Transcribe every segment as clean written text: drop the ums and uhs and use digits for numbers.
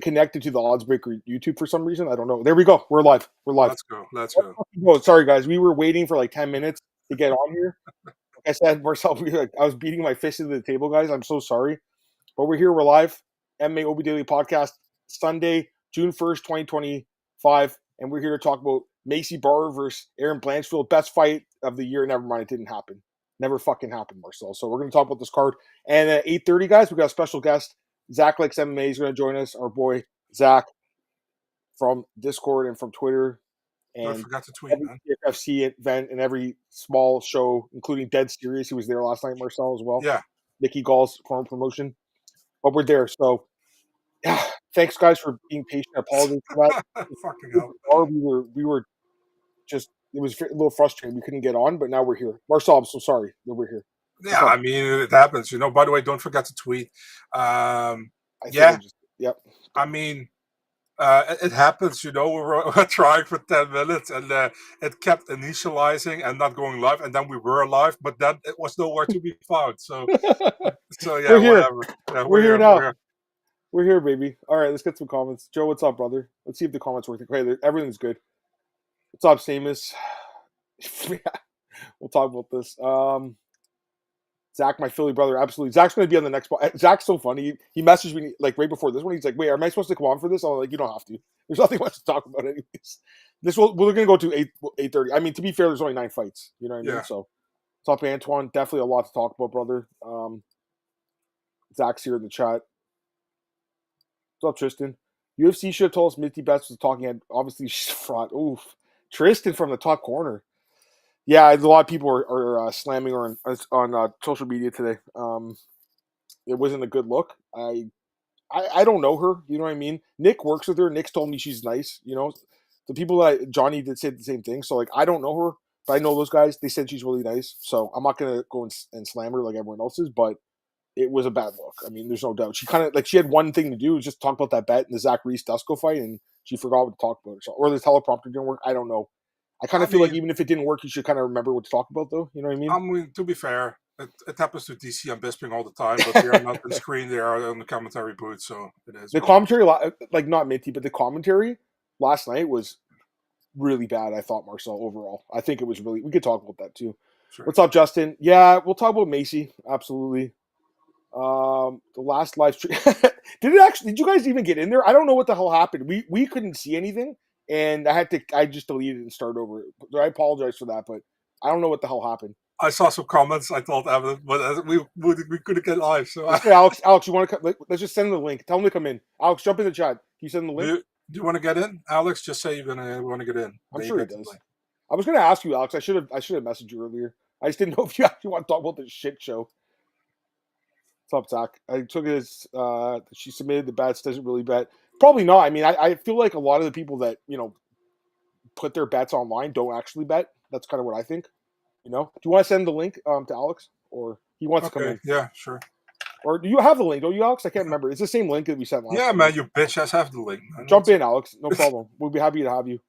connected to the Oddsbreaker YouTube for some reason. I don't know. There we go. We're live. Let's go. Oh, sorry, guys. We were waiting for like 10 minutes to get on here. Like I said, Marcel, I was beating my fist into the table, guys. I'm so sorry. But we're here. We're live. MMAOB Daily Podcast, Sunday, June 1st, 2025. And we're here to talk about Maycee Barber versus Erin Blanchfield. Best fight of the year. Never mind. It didn't happen. Never fucking happened, Marcel. So we're going to talk about this card. And at 8:30, guys, we got a special guest. Zach Likes MMA is going to join us. Our boy, Zach, from Discord and from Twitter. And don't forget to tweet, every man. UFC event and every small show, including Dead Serious. He was there last night, Marcel, as well. Yeah. Nikki Gall's former promotion. But we're there. So, yeah, thanks, guys, for being patient. I apologize for that. Fucking hell. We were just, it was a little frustrating. We couldn't get on, but now we're here. Marcel, I'm so sorry that we're here. Yeah, I mean, it happens. By the way, don't forget to tweet. Yep. I mean, it happens. We were trying for 10 minutes and it kept initializing and not going live. And then we were live, but then it was nowhere to be found. So yeah, we're here. whatever. Yeah, we're here now. We're here, baby. All right, let's get some comments. Joe, what's up, brother? Let's see if the comments work. Okay, everything's good. What's up, Seamus? We'll talk about this. Zach, my Philly brother, absolutely. Zach's going to be on the next one. Zach's so funny. He messaged me like right before this one. He's like, "Wait, am I supposed to come on for this?" I'm like, "You don't have to. There's nothing much to talk about, anyways." We're going to go to 8:30. I mean, to be fair, there's only 9 fights. You know what I mean? So, what's up, Antoine? Definitely a lot to talk about, brother. Zach's here in the chat. What's up, Tristan? UFC should have told us Mitty Betts was talking. And obviously, she's fraud. Oof, Tristan from the top corner. Yeah, a lot of people are slamming her on social media today. It wasn't a good look. I don't know her. You know what I mean? Nick works with her. Nick's told me she's nice. The people Johnny did say the same thing. So like, I don't know her, but I know those guys. They said she's really nice. So I'm not gonna go and slam her like everyone else is. But it was a bad look. I mean, there's no doubt. She kind of like she had one thing to do, was just talk about that bet in the Zach Reese-Dusko fight, and she forgot what to talk about. Or the teleprompter didn't work. I don't know. I kind of feel like even if it didn't work, you should kind of remember what to talk about, though. You know what I mean? I mean, to be fair, it happens to DC and Bisping all the time, but they are not on the screen. They are on the commentary booth, so it is. The commentary, like not Minty, but the commentary last night was really bad, I thought, Marcel, overall. I think it was really... We could talk about that, too. Sure. What's up, Justin? Yeah, we'll talk about Maycee. Absolutely. The last live stream... Did you guys even get in there? I don't know what the hell happened. We couldn't see anything. And I just deleted it and started over. I apologize for that, but I don't know what the hell happened. I saw some comments. I thought, but we couldn't get live. So okay, Alex, you want to? Let's just send him the link. Tell him to come in. Alex, jump in the chat. Can you send him the link? Do you want to get in, Alex? Just say you want to get in. I'm sure he does. I was going to ask you, Alex. I should have messaged you earlier. I just didn't know if you actually want to talk about this shit show. What's up, Zach? I took it as she submitted the bets. Doesn't really bet. Probably not. I mean, I feel like a lot of the people that, put their bets online don't actually bet. That's kind of what I think. Do you want to send the link to Alex? Or he wants to come in? Yeah, sure. Or do you have the link? Don't you, Alex? I can't remember. It's the same link that we sent last time. Man, you bitch ass have the link. Man. Jump in, Alex. No problem. We'll be happy to have you.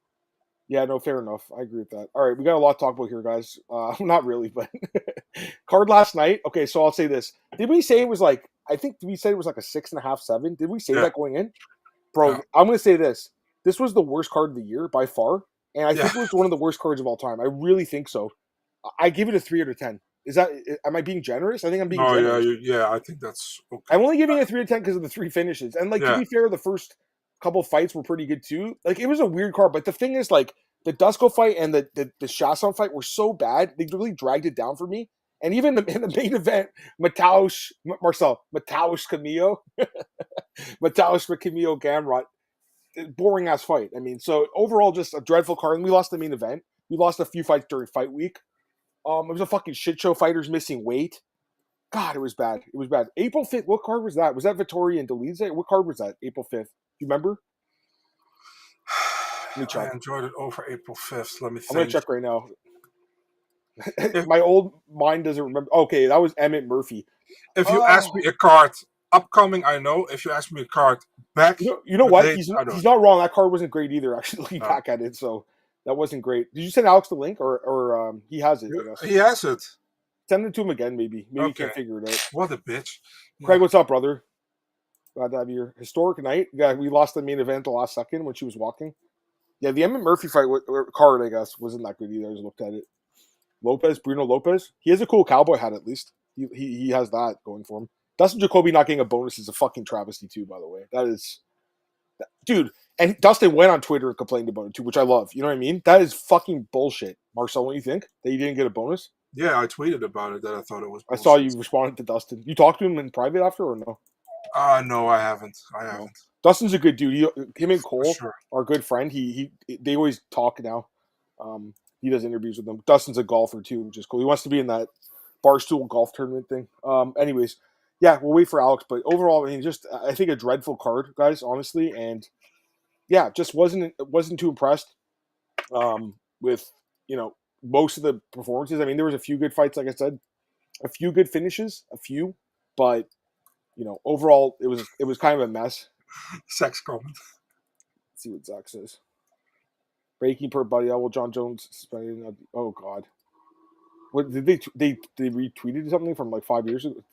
Yeah, no, fair enough. I agree with that. All right, we got a lot to talk about here, guys. Not really, but card last night. Okay, so I'll say this. Did we say it was like, we said it was like a 6.5, 7? Did we say that going in? Bro, I'm going to say this. This was the worst card of the year by far. And I think it was one of the worst cards of all time. I really think so. I give it a 3 out of 10. Am I being generous? I think I'm being generous. Yeah, I think that's okay. I'm only giving it a 3 out of 10 because of the 3 finishes. And to be fair, the first couple fights were pretty good too. Like, it was a weird card. But the thing is, like, the Dusko fight and the Chasson fight were so bad, they really dragged it down for me. And even in the main event, Mateusz Camillo, Gamrot, boring ass fight. I mean, so overall, just a dreadful card. And we lost the main event. We lost a few fights during fight week. It was a fucking shit show. Fighters missing weight. God, it was bad. It was bad. April 5th. What card was that? Was that Vittori and Delize? What card was that? April 5th. Do you remember? Let me check. I enjoyed it over April 5th. Let me think. I'm gonna check right now. My old mind doesn't remember. Okay, that was Emmett Murphy. If you ask me a card upcoming, I know. If you ask me a card back, you know what? He's not wrong. That card wasn't great either. Actually, looking back at it, so that wasn't great. Did you send Alex the link, or he has it? I guess. He has it. Send it to him again, maybe. Maybe he can't figure it out. What a bitch. Craig, what's up, brother? Glad to have you here. Historic night. Yeah, we lost the main event the last second when she was walking. Yeah, the Emmett Murphy fight card, I guess, wasn't that good either. I just looked at it. Bruno Lopez. He has a cool cowboy hat at least. He has that going for him. Dustin Jacoby not getting a bonus is a fucking travesty too, by the way. That is, dude. And Dustin went on Twitter and complained about it too, which I love. You know what I mean? That is fucking bullshit. Marcel, what do you think? That you didn't get a bonus? Yeah, I tweeted about it that I thought it was bullshit. I saw you responded to Dustin. You talked to him in private after or no? No, I haven't. No. Dustin's a good dude. Him and Cole sure. are a good friend. They always talk now. He does interviews with them. Dustin's a golfer too, which is cool. He wants to be in that Barstool golf tournament thing. Anyways, yeah, we'll wait for Alex. But overall, I mean, I think a dreadful card, guys, honestly, and yeah, just wasn't too impressed with most of the performances. I mean, there was a few good fights, like I said, a few good finishes, but overall it was kind of a mess. Sex comment. Let's see what Zach says. Breaking per buddy. Well, John Jones suspended. Oh God. What did they retweeted something from like 8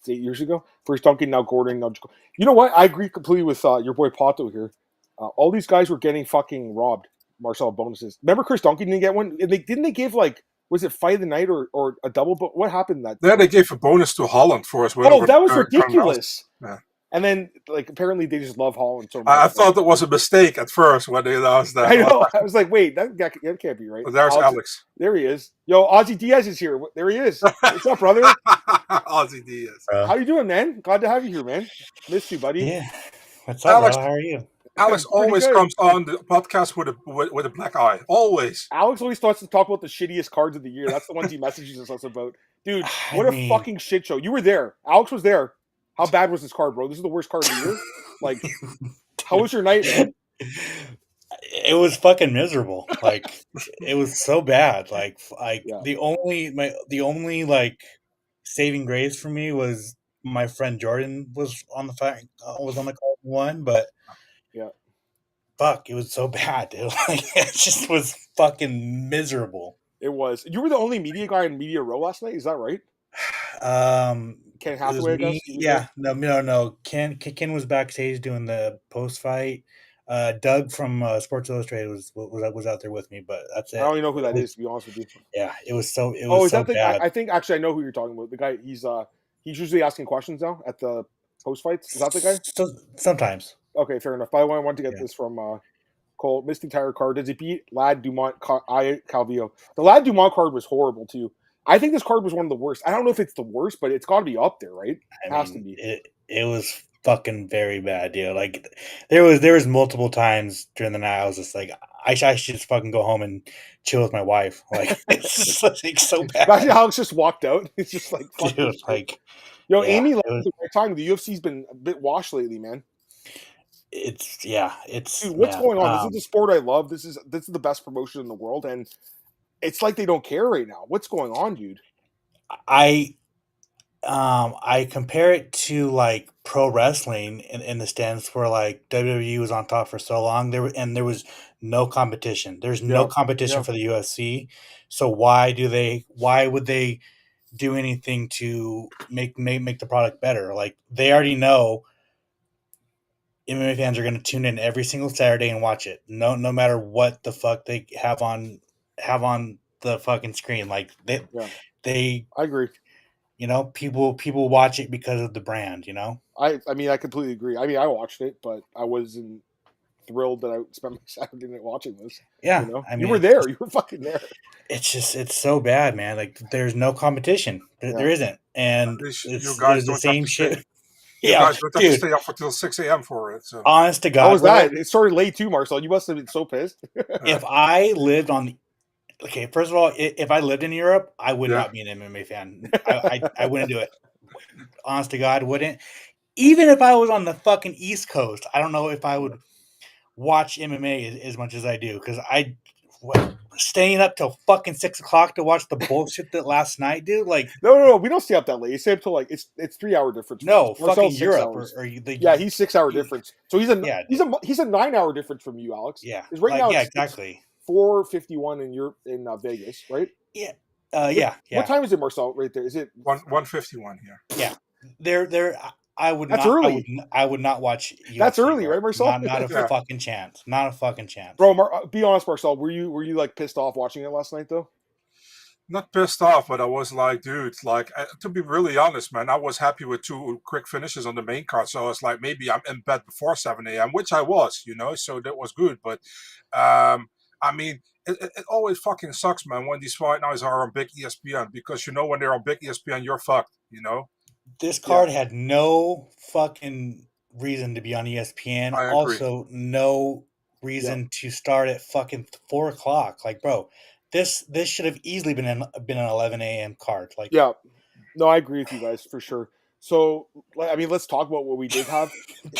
years ago? First Duncan, now Gordon, now. You know what? I agree completely with your boy Pato here. All these guys were getting fucking robbed. Marcel bonuses. Remember Chris Duncan didn't get one? And they give like, was it fight of the night or a double? But what happened that? Yeah, they gave a bonus to Holland for us. Oh, that was ridiculous. Yeah. And then, like, apparently they just love Holland so much. I thought it was a mistake at first when they announced that. I know. I was like, wait, that can't be right. Well, there's Alex. There he is. Yo, Ozzy Diaz is here. There he is. What's up, brother? Ozzy Diaz. How you doing, man? Glad to have you here, man. Missed you, buddy. Yeah. What's up, Alex? How are you? Alex always comes on the podcast with a black eye. Always. Alex always starts to talk about the shittiest cards of the year. That's the ones he messages us about. Dude, what a fucking shit show. You were there. Alex was there. How bad was this card, bro? This is the worst card of the year. Like, how was your night, man? It was fucking miserable. Like, it was so bad. Like yeah. the only like saving grace for me was my friend Jordan was on the call one, but yeah, fuck, it was so bad, dude. Like, it just was fucking miserable. It was. You were the only media guy in Media Row last night. Is that right? Ken Hathaway, I guess? Yeah, no. Ken was backstage doing the post fight. Doug from Sports Illustrated was out there with me, but that's it. I don't even know who that is, to be honest with you. Yeah, it was so. It was so bad. I think actually I know who you're talking about. The guy, he's usually asking questions now at the post fights. Is that the guy? Sometimes. Okay, fair enough. By the way, I wanted to get this from Cole. Misty Tire card. Does it beat Lad Dumont Calvillo? The Lad Dumont card was horrible too. I think this card was one of the worst. I don't know if it's the worst, but it's got to be up there, right? It has to be. It was fucking very bad, dude. Like, there was multiple times during the night I was just like, I should just fucking go home and chill with my wife. Like, it's just like so bad. Imagine Alex just walked out. It's just like, dude, like, yo, yeah, Amy left at the right time. The UFC's been a bit washed lately, man. It's dude, what's going on? This is the sport I love. This is the best promotion in the world, and it's like they don't care right now. What's going on, dude? I compare it to like pro wrestling in the stance where like WWE was on top for so long. There was no competition. There's no competition for the UFC. So why would they do anything to make the product better? Like, they already know MMA fans are going to tune in every single Saturday and watch it. No matter what the fuck they have on the fucking screen. Like, they I agree. People watch it because of the brand, I mean, I completely agree. I mean, I watched it, but I wasn't thrilled that I spent my Saturday night watching this. Yeah. You were there. You were fucking there. It's so bad, man. Like, there's no competition. There isn't. And you guys the same shit. You guys don't have to stay up until 6 a.m. for it. So. Honest to God. How was that? It started late too, Marcel. You must have been so pissed. If I lived okay, first of all, if I lived in Europe, I would not be an MMA fan. I wouldn't do it. Honest to God, wouldn't. Even if I was on the fucking East Coast, I don't know if I would watch MMA as much as I do, because staying up till fucking 6 o'clock to watch the bullshit that last night, dude. Like, no, we don't stay up that late. You stay up till like it's 3 hour difference. No, fucking Europe. He's 6 hour difference. So he's a 9 hour difference from you, Alex. Yeah, right now. Exactly. 4:51 in Vegas, right? Yeah. Yeah. What time is it, Marcel? Right there. Is it 1:51 here? Yeah. They're I would That's not. early. I would not watch UFC, That's early, bro. right, Marcel? Not a Yeah. fucking chance. Not a fucking chance. Bro, be honest, Marcel. Were you like pissed off watching it last night though? Not pissed off, but I was like, dude, like, to be really honest, man, I was happy with 2 quick finishes on the main card. So I was like, maybe I'm in bed before 7 a.m., which I was, so that was good. But, I mean, it always fucking sucks, man, when these fight nights are on big ESPN, because, when they're on big ESPN, you're fucked, This card had no fucking reason to be on ESPN. I agree. Also, no reason to start at fucking 4 o'clock. Like, bro, this should have easily been an 11 a.m. card. Like, Yeah, no, I agree with you guys for sure. So, I mean, let's talk about what we did have.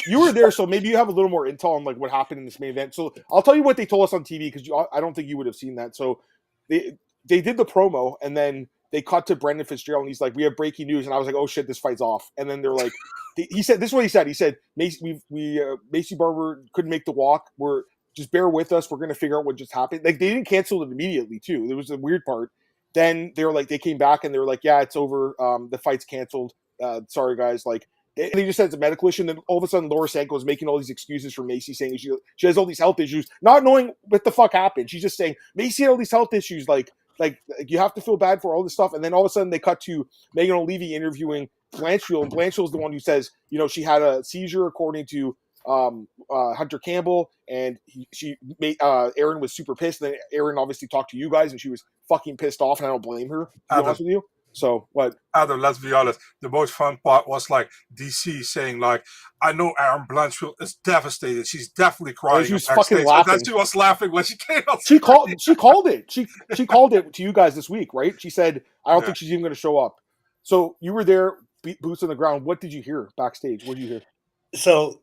You were there, so maybe you have a little more intel on like what happened in this main event. So I'll tell you what they told us on TV because I don't think you would have seen that. So they did the promo and then they cut to Brendan Fitzgerald and he's like, "We have breaking news," and I was like, "Oh shit, this fight's off." And then they're like, he said, "This is what he said." He said, "Maycee Barber couldn't make the walk. We're just bear with us. We're gonna figure out what just happened." Like they didn't cancel it immediately too. There was a weird part. Then they were like, they came back and they were like, "Yeah, it's over. The fight's canceled. Sorry guys." Like they just said it's a medical issue. And then all of a sudden, Laura Sanko is making all these excuses for Maycee, saying she has all these health issues, not knowing what the fuck happened. She's just saying Maycee had all these health issues. Like you have to feel bad for all this stuff. And then all of a sudden, they cut to Megan O'Leary interviewing Blanchfield, and Blanchfield's the one who says, she had a seizure according to Hunter Campbell, and Erin was super pissed. And then Erin obviously talked to you guys, and she was fucking pissed off, and I don't blame her, to be honest with you. So what? Adam, let's be honest. The most fun part was like DC saying like, "I know Erin Blanchfield is devastated. She's definitely crying." She was fucking laughing. And then she was laughing when she came out. She called it. She called it to you guys this week, right? She said, "I don't think she's even going to show up." So you were there, boots on the ground. What did you hear backstage? What did you hear? So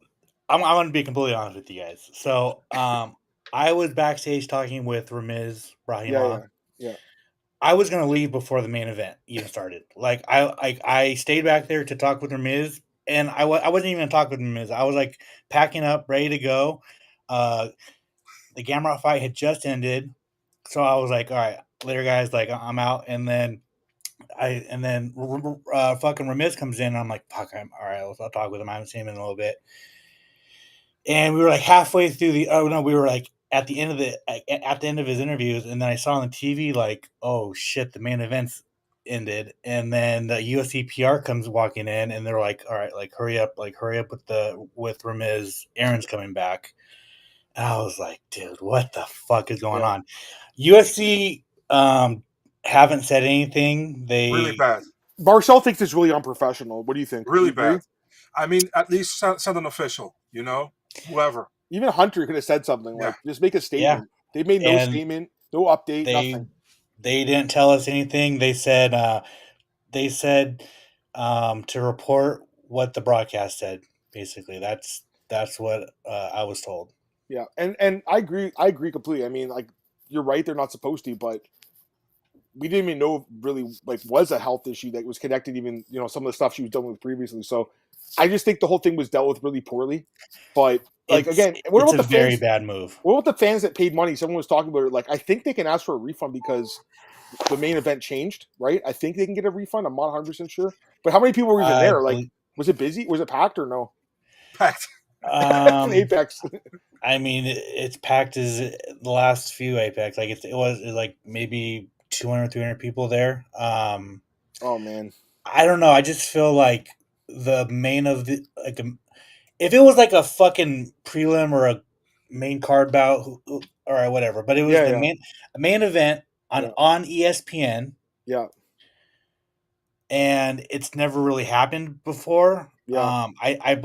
I'm going to be completely honest with you guys. So I was backstage talking with Ramiz Brahimov. Yeah. I was going to leave before the main event even started. Like I stayed back there to talk with Ramiz, and I wasn't even going to talk with Ramiz. I was like packing up, ready to go. The Gamrot fight had just ended, so I was like, "All right, later, guys. Like I'm out." And then fucking Ramiz comes in, and I'm like, "Fuck, all right. I'll talk with him. I haven't seen him in a little bit." And we were like halfway through we were like at the end of his interviews, and then I saw on the TV like, oh shit, the main event's ended, and then the UFC PR comes walking in, and they're like, all right, like hurry up with Ramiz, Erin's coming back. And I was like, dude, what the fuck is going on? UFC haven't said anything. They really bad. Marcel thinks it's really unprofessional. What do you think? Really bad. I mean, at least send an official, whoever. Even Hunter could have said something like, just make a statement. Yeah. They made no statement, no update, nothing. They didn't tell us anything. They said to report what the broadcast said. Basically, that's what I was told. Yeah, and I agree completely. I mean, like you're right, they're not supposed to, but we didn't even know really like was a health issue that was connected. Even some of the stuff she was dealing with previously. So I just think the whole thing was dealt with really poorly. But what about the very bad move? What about the fans that paid money? Someone was talking about it. Like I think they can ask for a refund because the main event changed, right? I think they can get a refund. I'm not 100% sure. But how many people were even there? Like, was it busy? Was it packed or no? Packed. Apex. I mean, it's packed as the last few Apex. Like it was like maybe 200, 300 people there. Oh man, I don't know. I just feel like the main of the if it was like a fucking prelim or a main card bout or whatever, but it was the main event on ESPN. Yeah. And it's never really happened before. Yeah. I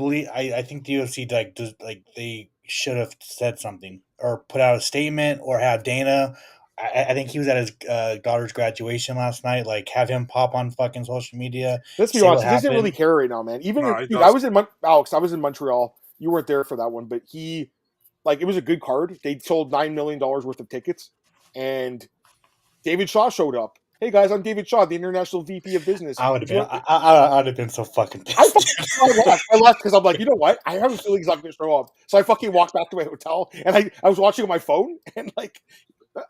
think the UFC they should have said something or put out a statement or have Dana. I think he was at his daughter's graduation last night. Like, have him pop on fucking social media. Let's be honest, he doesn't really care right now, man. Even I was in Alex. I was in Montreal. You weren't there for that one, but it was a good card. They sold $9 million worth of tickets, and David Shaw showed up. Hey guys, I'm David Shaw, the international VP of business. I would have been so fucking pissed. I left because I'm like, you know what? I have a feeling he's not going to show up. So I fucking walked back to my hotel, and I was watching on my phone, and like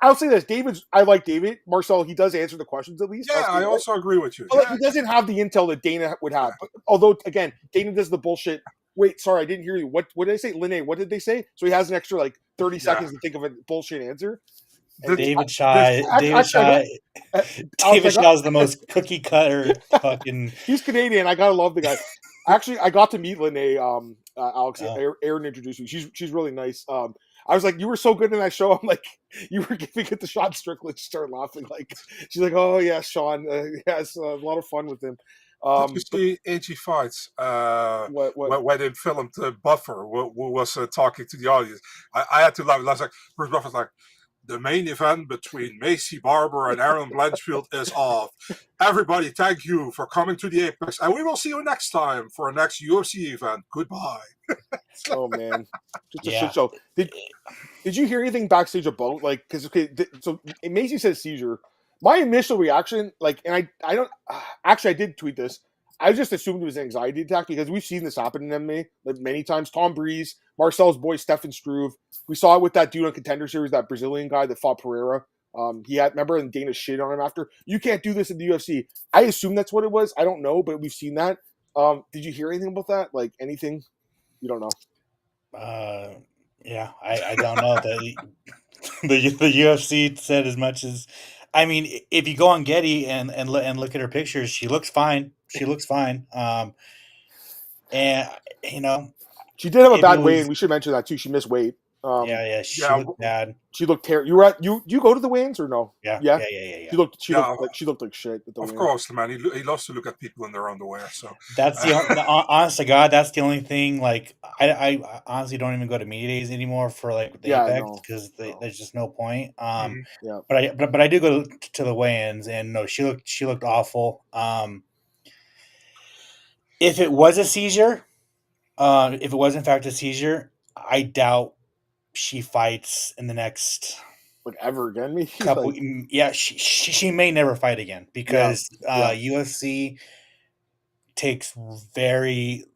I'll say this: I like David Marcel. He does answer the questions at least. Yeah, I also agree with you. But like, he doesn't have the intel that Dana would have. But, although, again, Dana does the bullshit. Wait, sorry, I didn't hear you. What did I say, Linnae? What did they say? So he has an extra 30 seconds to think of a bullshit answer. David Shaw is the most cookie cutter fucking. He's Canadian. I gotta love the guy. Actually, I got to meet Linnae. Alex, Erin introduced me. She's really nice. I was like, you were so good in that show. I'm like, you were giving it to Sean Strickland. She started laughing. Like, she's like, oh yeah, Sean. It's a lot of fun with him. Did you see AG Fights? When they filmed Buffer, who was talking to the audience. I had to laugh. I was like, Bruce Buffer's like, the main event between Maycee Barber and Erin Blanchfield is off. Everybody, thank you for coming to the Apex, and we will see you next time for our next UFC event. Goodbye. Oh man, just a shit show. Did you hear anything backstage about because so Maycee says seizure. My initial reaction, and I don't actually I did tweet this. I just assumed it was an anxiety attack because we've seen this happen in MMA many times. Tom Breeze, Marcel's boy Stefan Struve. We saw it with that dude on Contender Series, that Brazilian guy that fought Pereira. Remember, and Dana shit on him after. You can't do this in the UFC. I assume that's what it was. I don't know, but we've seen that. Did you hear anything about that? Anything? You don't know? Yeah, I don't know. The UFC said as much as. I mean, if you go on Getty and look at her pictures, she looks fine. She looks fine. And she did have a bad weigh-in. We should mention that too. She missed weight. She looked bad. She looked terrible. You go to the weigh-ins or no? Yeah. She looked like shit at the weigh-in. Of course, man. He loves to look at people in their underwear. So that's honest to God, that's the only thing. I honestly don't even go to media days anymore for the Apex because there's just no point. But I do go to the weigh-ins, and no, she looked awful. If it was a seizure, if it was in fact a seizure, I doubt she fights in the next ever again. Maybe couple. She may never fight again because UFC takes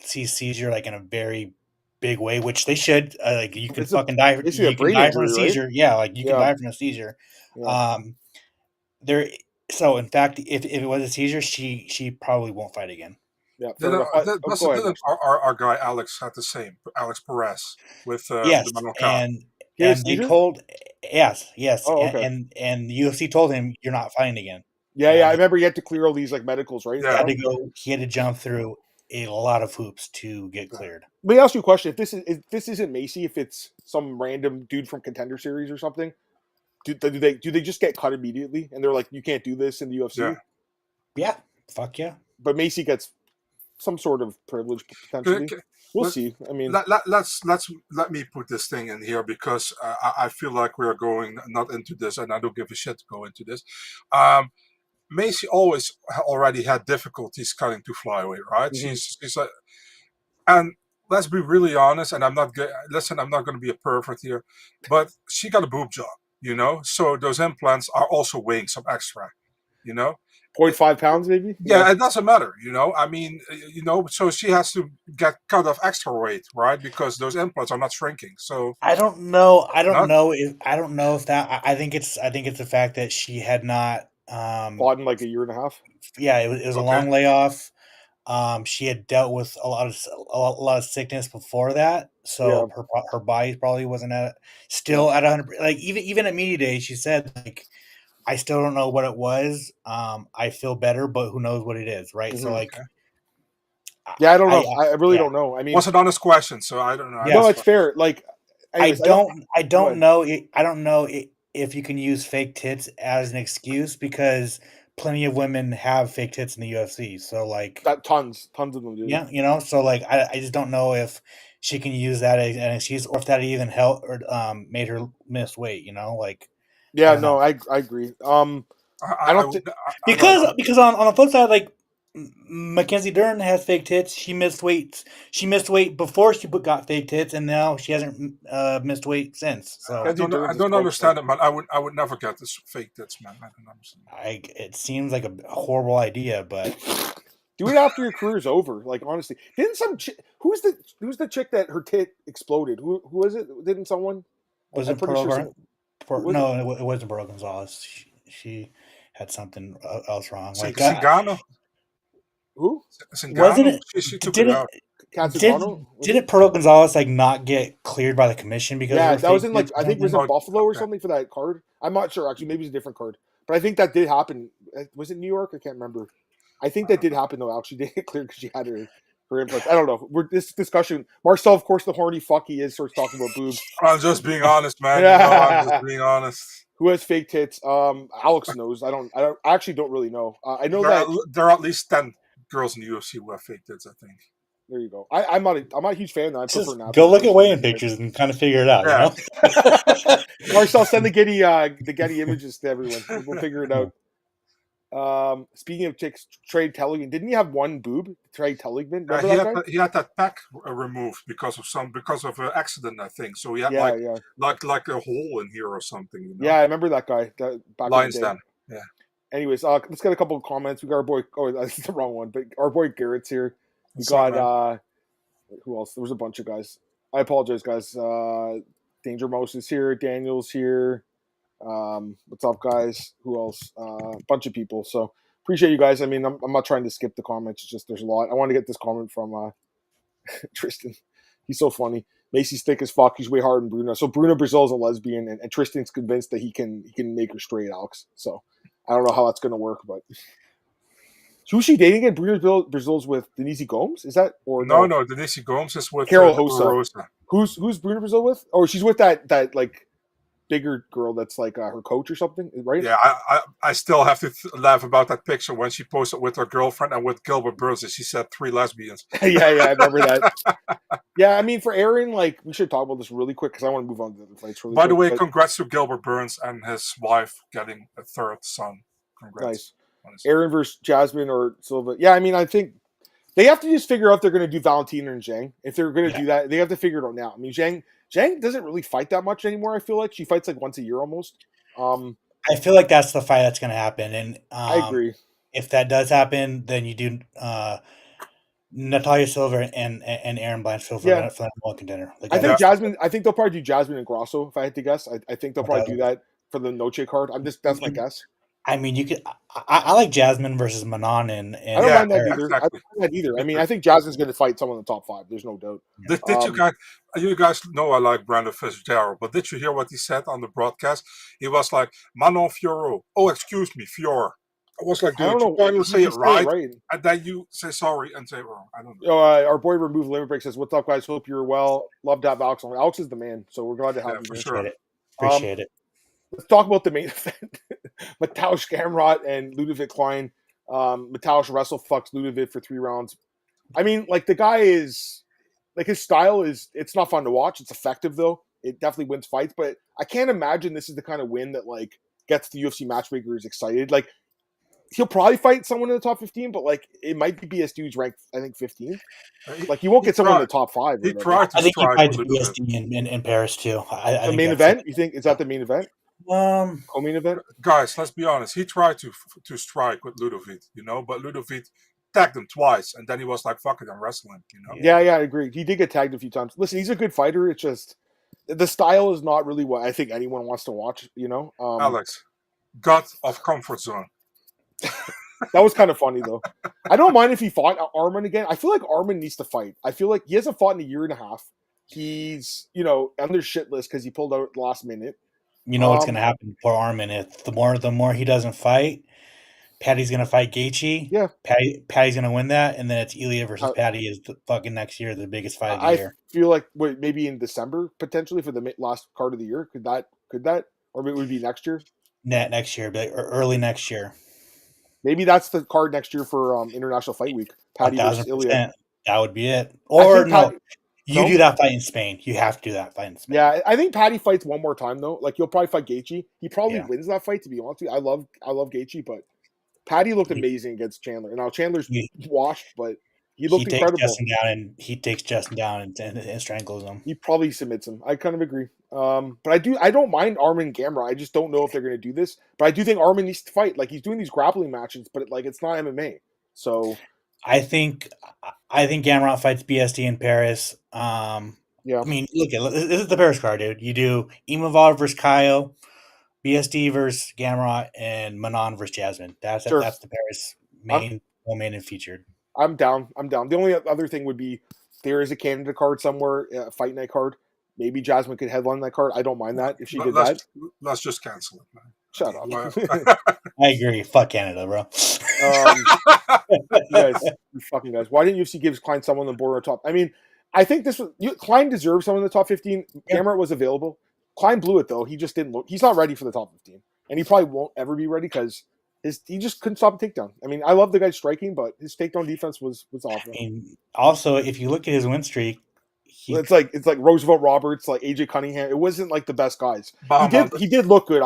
seizure in a very big way, which they should. You can fucking die. You can die from a seizure. Right? Yeah, you can die from a seizure. Yeah. So in fact, if it was a seizure, she probably won't fight again. Yeah, our guy Alex had the same. Alex Perez with and they told yes. Oh, okay. And the UFC told him you're not fighting again. Yeah, I remember he had to clear all these medicals, right? Yeah. He had to jump through a lot of hoops to get cleared. Let me ask you a question: if this isn't Maycee, if it's some random dude from Contender Series or something, do they just get cut immediately? And they're like, you can't do this in the UFC. Yeah. Fuck yeah. But Maycee gets some sort of privilege potentially. We'll see. I mean, let me put this thing in here because I feel like we're going not into this, and I don't give a shit to go into this. Maycee already had difficulties cutting to flyweight, right? Mm-hmm. She's like, and let's be really honest. And I'm not going to be a pervert here, but she got a boob job, So those implants are also weighing some extra, 0.5 pounds, maybe? Yeah, it doesn't matter, I mean, so she has to get cut off extra weight, right? Because those implants are not shrinking. So I don't know. I don't know if that. I think it's the fact that she had not fought in a year and a half. Yeah, it was a long layoff. She had dealt with a lot of sickness before that, so her body probably wasn't still at 100. Even at media day, she said I still don't know what it was. I feel better, but who knows what it is, right? Mm-hmm. So I don't know. I really don't know. I mean, what's an honest question? So I don't know. No, it's fair. Anyways, I don't know. I don't know if you can use fake tits as an excuse because plenty of women have fake tits in the UFC. So tons of them do. Yeah, So I just don't know if she can use that as an excuse or if that even helped or made her miss weight. Yeah, no, I agree. I don't think because on the flip side, Mackenzie Dern has fake tits. She missed weight. She missed weight before she got fake tits, and now she hasn't missed weight since. So I don't understand it, man. I would never get this fake tits, man. I don't understand. It seems like a horrible idea, but do it after your career's over. Honestly, didn't who's the chick that her tit exploded? Who was it? Didn't someone? Was it Pearl Harbor? No, it wasn't Bro Gonzalez. She had something else wrong. Like Zingano. Who? Wasn't Zingano. it? She took it out. Didn't Pro Gonzalez like not get cleared by the commission because that was in like I think it was in Oh, Buffalo or okay. something for that card. I'm not sure actually. Maybe it's a different card, but I think that did happen. Was it New York? I can't remember. I think that did happen though. Actually, did get cleared because she had her inputs. I don't know. This discussion. Marcel, of course, the horny fuck he is, starts talking about boobs. I'm just being honest, man. I'm just being honest. Who has fake tits? Alex knows. I actually don't really know. I know there are at least 10 girls in the UFC who have fake tits, I think. There you go. I'm not a huge fan. I prefer not. Go look at weigh-in pictures and kind of figure it out. Yeah. You know? Marcel, send the Getty images to everyone. We'll figure it out. Speaking of chicks, Trey Telligman, didn't he have one boob? Trey Telligman, he had that pack removed because of an accident, I think. So he had like a hole in here or something. You know? Yeah, I remember that guy. Lions Den. Yeah. Anyways, let's get a couple of comments. We got our boy. Oh, that's the wrong one, but our boy Garrett's here. We got who else? There was a bunch of guys. I apologize, guys. Danger Mouse is here. Daniel's here. What's up, guys? Who else? A bunch of people. So appreciate you guys. I mean, I'm not trying to skip the comments. It's just there's a lot. I want to get this comment from Tristan. He's so funny. Maycee's thick as fuck. He's way harder than Bruno. So Bruno Brazil's a lesbian, and Tristan's convinced that he can make her straight, Alex. So I don't know how that's gonna work, but who's she dating again? Bruno Brazil's with Denise Gomes? Is that or no? Denise Gomes is with Carol Hossa. Who's Bruno Brazil with? Oh, she's with that like bigger girl that's like her coach or something, right? Yeah, I still have to laugh about that picture when she posted with her girlfriend and with Gilbert Burns, and she said 3 lesbians. yeah, I remember that. Yeah, I mean, for Erin, like, we should talk about this really quick because I want to move on to the fights really By quick. the way, congrats to Gilbert Burns and his wife getting a 3rd son. Congrats. Nice. Erin versus Jasmine or Silva. Yeah, I mean, I think they have to just figure out if they're going to do Valentina and Zhang. If they're going to do that, they have to figure it out now. I mean, Zhang doesn't really fight that much anymore, I feel like. She fights like once a year almost. I feel like that's the fight that's going to happen. And I agree. If that does happen, then you do Natalia Silva and Erin Blanchfield for the number one contender. Like, I think Jasmine. I think they'll probably do Jasmine and Grasso. If I had to guess, I think they'll probably do that for the Noche card. That's my guess. I mean, you could. I like Jasmine versus Manon, and I don't mind that either. Exactly. I don't mind that either. I mean, I think Jasmine's going to fight someone in the top 5. There's no doubt. Did you guys know I like Brandon Fitzgerald, but did you hear what he said on the broadcast? He was like, Manon Fiorot. Oh, excuse me, Fior. I was like, dude, you finally say it right, and then you say sorry and say it wrong. I don't know. Our boy Remove Limit Break says, "What's up, guys? Hope you're well. Love to have Alex on. Alex is the man, so we're glad to have you. For sure. Appreciate it. Let's talk about the main event. Mateusz Gamrot and Ludovit Klein. Mateusz wrestle fucks Ludovit for 3 rounds. I mean, like, the guy is, like, his style is, it's not fun to watch. It's effective, though. It definitely wins fights, but I can't imagine this is the kind of win that, like, gets the UFC matchmakers excited. Like, he'll probably fight someone in the top 15, but, like, it might be BSD's ranked, I think, 15th. Like, he won't get someone in the top 5. He tried to I think he fights BSD in Paris, too. The main event? You think, is that the main event? Co-main event? Guys, let's be honest. He tried to strike with Ludovit, but Ludovit tagged him twice, and then he was like, fuck it, I'm wrestling, Yeah, I agree. He did get tagged a few times. Listen, he's a good fighter. It's just, the style is not really what I think anyone wants to watch, Alex, God of comfort zone. That was kind of funny, though. I don't mind if he fought Arman again. I feel like Arman needs to fight. I feel like he hasn't fought in a year and a half. He's, on their shit list because he pulled out at the last minute. You know what's going to happen for Arman? If the more he doesn't fight, Patty's going to fight Gaethje. Yeah, Patty's going to win that, and then it's Ilya versus Patty is the fucking next year, the biggest fight of the year. I feel like maybe in December potentially for the last card of the year. Could that, or it would be next year? Next year, but early next year. Maybe that's the card next year for International Fight Week. Patty versus Ilya. That would be it. Or no. You do that fight in Spain. You have to do that fight in Spain. Yeah, I think Patty fights one more time though. Like, he'll probably fight Gaethje. He probably wins that fight. To be honest with you, I love Gaethje, but Patty looked amazing against Chandler. And now Chandler's washed, but he looked incredible. He takes Justin down and strangles him. He probably submits him. I kind of agree. But I don't mind Arman Gamrot. I just don't know if they're going to do this. But I do think Arman needs to fight. Like, he's doing these grappling matches, but it's not MMA. So I think Gamrot fights BSD in Paris. Yeah. I mean, look, this is the Paris card, dude. You do Imavov versus Kyle, BSD versus Gamrot and Manon versus Jasmine. That's Sure. the Paris main and featured. I'm down. The only other thing would be there is a Canada card somewhere, a fight night card. Maybe Jasmine could headline that card. I don't mind that if she did that. Let's just cancel it, man. Shut up. I agree. Fuck Canada, bro. You fucking guys. Why didn't UFC give Klein someone on the border top? I mean, I think Klein deserves someone in the top 15. Yeah. Gamrot was available. Klein blew it though. He just didn't look. He's not ready for the top 15, and he probably won't ever be ready because he just couldn't stop a takedown. I mean, I love the guy striking, but his takedown defense was awful. I mean, also, if you look at his win streak, it's like Roosevelt Roberts, like AJ Cunningham. It wasn't like the best guys. He did look good.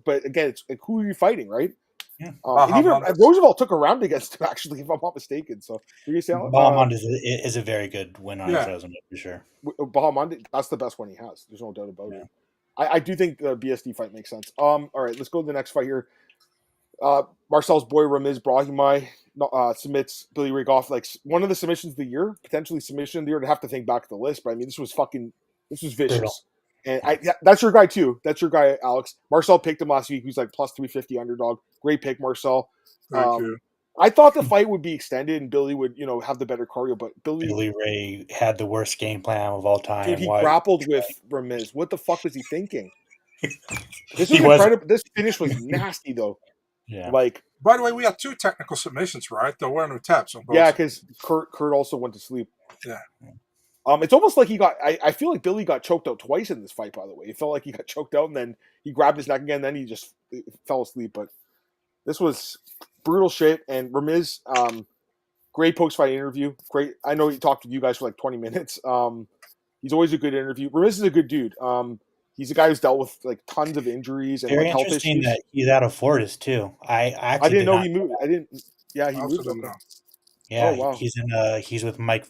But again, it's like, who are you fighting, right? Yeah. Even Roosevelt took a round against him, actually, if I'm not mistaken. So you say Bahamond is a very good win on his resume for sure. Bahamond, that's the best one he has. There's no doubt about it. I do think the BSD fight makes sense. All right, let's go to the next fight here. Marcel's boy Ramiz Brahimaj submits Billy Ray Goff, like one of the submissions of the year, potentially submission of the year. I'd have to think back at the list, but I mean, this was vicious. Brutal. And that's your guy too. That's your guy, Alex. Marcel picked him last week. He's like plus 350 underdog. Great pick, Marcel. I thought the fight would be extended and Billy would, have the better cardio, but Billy Ray had the worst game plan of all time. Dude, he grappled with Ramiz. What the fuck was he thinking? This was incredible. This finish was nasty though. Yeah. Like, by the way, we had 2 technical submissions, right? There were no taps on both. Yeah, because Kurt also went to sleep. Yeah. It's almost like I feel like Billy got choked out twice in this fight, by the way. It felt like he got choked out and then he grabbed his neck again, then he just fell asleep. But this was brutal shit. And Ramiz, great post-fight interview. Great. I know he talked with you guys for like 20 minutes. He's always a good interview. Ramiz is a good dude. He's a guy who's dealt with like tons of injuries and very health interesting issues. That he's out of Fortis too. I didn't know he moved. I didn't. Yeah, he moved. Yeah, he's with Mike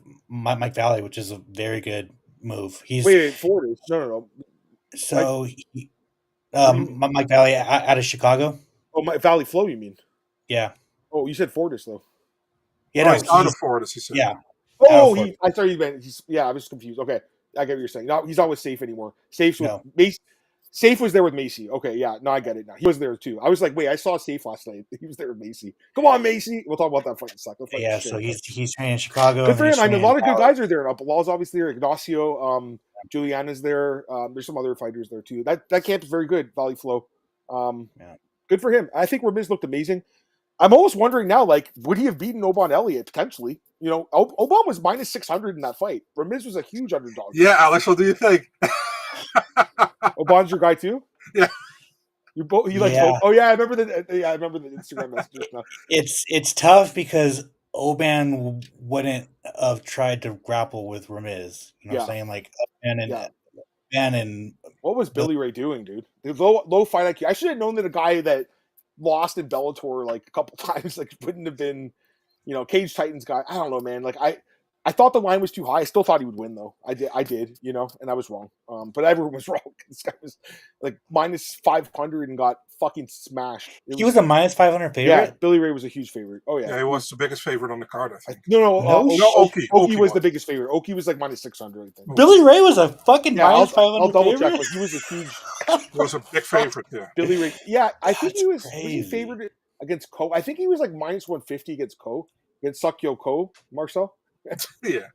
Valley, which is a very good move. Wait, Fortis? No. So, Mike Valley out of Chicago. Oh, Mike Valley Flow, you mean? Yeah. Oh, you said Fortis though. Yeah, he's out of Fortis. He said. Yeah. Oh, I thought you meant I was confused. Okay, I get what you're saying. No, he's not with Safe anymore. Safe was there with Maycee. Okay, yeah, no, I get it now. He was there too. I was like, wait, I saw Safe last night. He was there with Maycee. Come on, Maycee. We'll talk about that fight in a second. Yeah, so he's training in Chicago. Good for him. I mean, a lot of good guys are there now. Bilal's obviously there. Ignacio, Juliana's there. There's some other fighters there too. That camp is very good. Valley Flow. Good for him. I think Ramiz looked amazing. I'm almost wondering now, like, would he have beaten Oban Elliott potentially? Oban was minus 600 in that fight. Ramiz was a huge underdog. Yeah, Alex, what do you think? Oban's your guy too? Yeah. Oh yeah, I remember the Instagram messages now. It's tough because Oban wouldn't have tried to grapple with Ramiz. You know what I'm saying? Like and what was Billy Ray doing, dude? The low fight IQ. I should have known that a guy that lost in Bellator like a couple times like wouldn't have been, Cage Titans guy. I don't know, man. Like I thought the line was too high. I still thought he would win though. I did, and I was wrong. But everyone was wrong. This guy was like minus 500 and got fucking smashed. He was a minus 500 favorite. Yeah, Billy Ray was a huge favorite. Oh yeah, he was the biggest favorite on the card. I think. Oki was the biggest favorite. Oki was like minus 600. I think. Billy Ray was a fucking minus 500. I'll double favorite? check, but he was a huge. He was a big favorite. Yeah, Billy Ray. Yeah, I think he was favored against Ko. I think he was like minus 150 against Ko, against Sakyo Ko. Marcel. Yeah.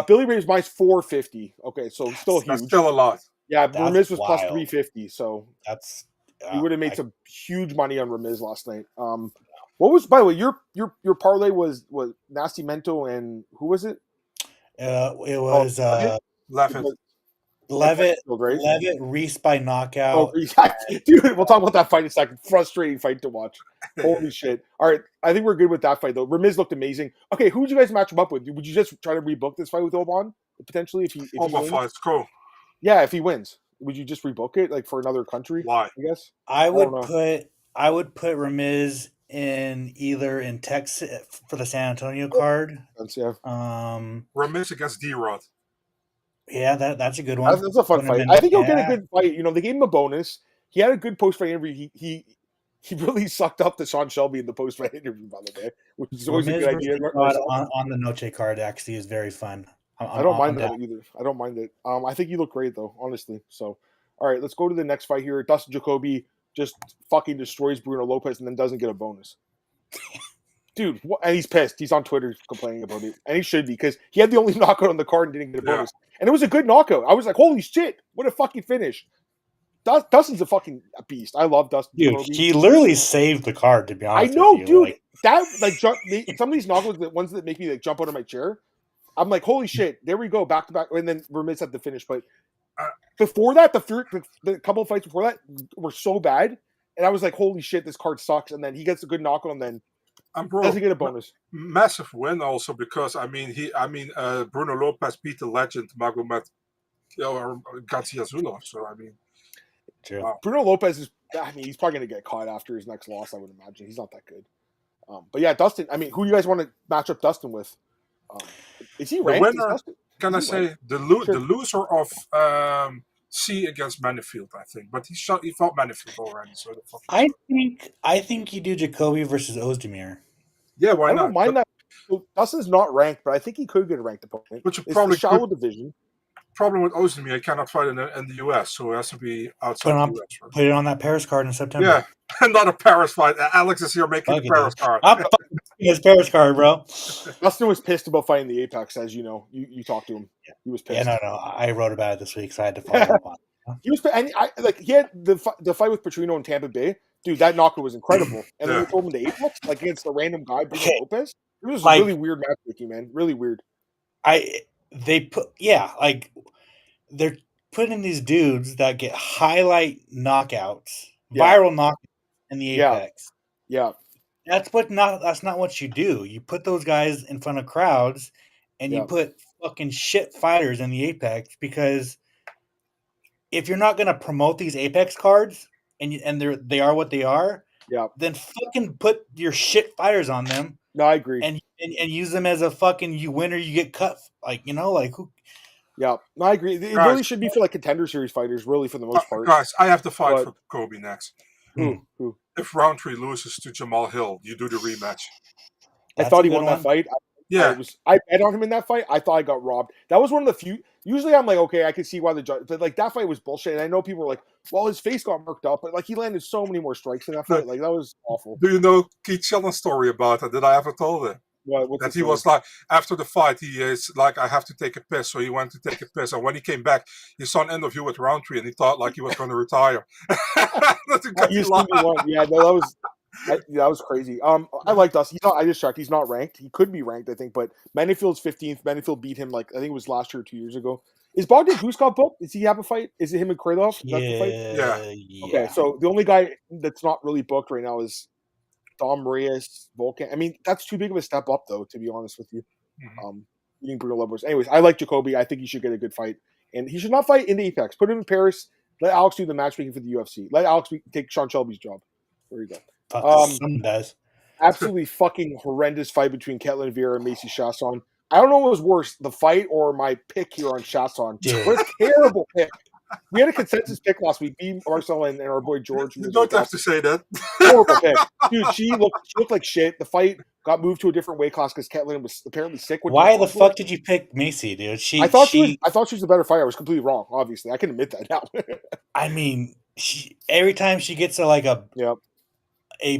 Billy Ray was minus 450. Okay, so still huge. That's still a lot. Yeah, Ramiz was plus 350. So that's he would have made some huge money on Ramiz last night. What was, by the way, your parlay was Nasty Mento and who was it? It was Levitt, Reese by knockout. Dude, we'll talk about that fight in a second. Frustrating fight to watch. Holy shit. All right, I think we're good with that fight, though. Ramiz looked amazing. Okay, who would you guys match him up with? Would you just try to rebook this fight with Oban, potentially, if he wins? Fight's cool. Yeah, if he wins. Would you just rebook it, like, for another country? Why? I guess? I would put Ramiz in Texas for the San Antonio card. Yeah. Ramiz against D-Rod. Yeah, that's a good one. That's a fun fight. I think he'll get a good fight. They gave him a bonus. He had a good post-fight interview. He really sucked up to Sean Shelby in the post-fight interview, by the way, which is always a good idea. On the Noche card, actually, is very fun. I don't mind that either. I don't mind it. I think you look great, though, honestly. So, all right, let's go to the next fight here. Dustin Jacoby, just fucking destroys Bruno Lopez and then doesn't get a bonus. Dude, and he's pissed. He's on Twitter complaining about it. And he should be, because he had the only knockout on the card and didn't get a bonus. And it was a good knockout. I was like, holy shit, what a fucking finish. Dustin's a fucking beast. I love Dustin. Dude, he literally saved the card, to be honest. I know, with you. dude. Like, that, like, some of these knockouts, the ones that make me like jump out of my chair, I'm like, holy shit, there we go, back to back. And then Ramirez had the finish. But before that, the couple of fights before that were so bad. And I was like, holy shit, this card sucks. And then he gets a good knockout and then doesn't get a bonus. Massive win also, because Bruno Lopez beat the legend Magomed Gaziazulov. So I mean, wow. Bruno Lopez is. I mean, he's probably going to get caught after his next loss. I would imagine he's not that good. But yeah, Dustin. I mean, who do you guys want to match up Dustin with? Is he ranked? The winner, can I say the loser of C against Manifield? I think, but he fought Manifield already. So I think you do Jacoby versus Ozdemir. Yeah, why not? I don't mind that. So Dustin's not ranked, but I think he could get a ranked opponent. Which it's probably the shallow division. Problem with Ozdemir, he cannot fight in the US, so it has to be outside the US. Right? Put it on that Paris card in September. Yeah, not a Paris fight. Alex is here making the Paris card. I'm fucking his Paris card, bro. Dustin was pissed about fighting the Apex, as you know. You talked to him. Yeah. He was pissed. Yeah, no. I wrote about it this week, so I had to follow up on it. He was, and he had the fight with Petrino in Tampa Bay. Dude, that knockout was incredible. And then we told him the Apex, like against the random guy, Bruno Lopez. It was really weird matchmaking, man. Really weird. They're putting these dudes that get highlight knockouts, viral knockouts in the Apex. Yeah. That's not what you do. You put those guys in front of crowds and you put fucking shit fighters in the Apex, because if you're not going to promote these Apex cards and they are what they are, then fucking put your shit fighters on them. No, I agree. And use them as a fucking you win or you get cut. Like, who? Yeah, no, I agree. It really should be for like contender series fighters, really, for the most part. Guys, I have to fight for Kobe next. Who? If Roundtree loses to Jamal Hill, you do the rematch. I thought he won that fight. I bet on him in that fight. I thought I got robbed. That was one of the few. Usually I'm like, okay, I can see why the judge, but like that fight was bullshit. And I know people were like, well, his face got murked up, but like he landed so many more strikes in that fight. Like that was awful. Do you know Keith Shellon's story about it? Did I ever told it? That he was like, after the fight, he is like, I have to take a piss. So he went to take a piss. And when he came back, he saw an interview with Roundtree and he thought like he was going to retire. That was crazy. I like Dustin. I just checked. He's not ranked. He could be ranked, I think, but Manifield's 15th. Manifield beat him like I think it was last year or 2 years ago. Is Bogdan Guskov booked? Does he have a fight? Is it him and Krylov? Yeah. Okay, so the only guy that's not really booked right now is Dom Reyes, Volkan. I mean, that's too big of a step up, though, to be honest with you. Beating Bruno Lopez. Anyways, I like Jacoby. I think he should get a good fight. And he should not fight in the Apex. Put him in Paris. Let Alex do the matchmaking for the UFC. Let Alex take Sean Shelby's job. There you go. Absolutely fucking horrendous fight between Ketlin Vieira and Maycee Chasson. I don't know what was worse, the fight or my pick here on Chasson. What a terrible pick. We had a consensus pick last week. Me, Marcel, and our boy George. You don't have to say that. Horrible pick. Dude, she looked like shit. The fight got moved to a different weight class because Ketlin was apparently sick. Why the fuck did you pick Maycee, dude? I thought she was a better fighter. I was completely wrong, obviously. I can admit that now. I mean, every time she gets a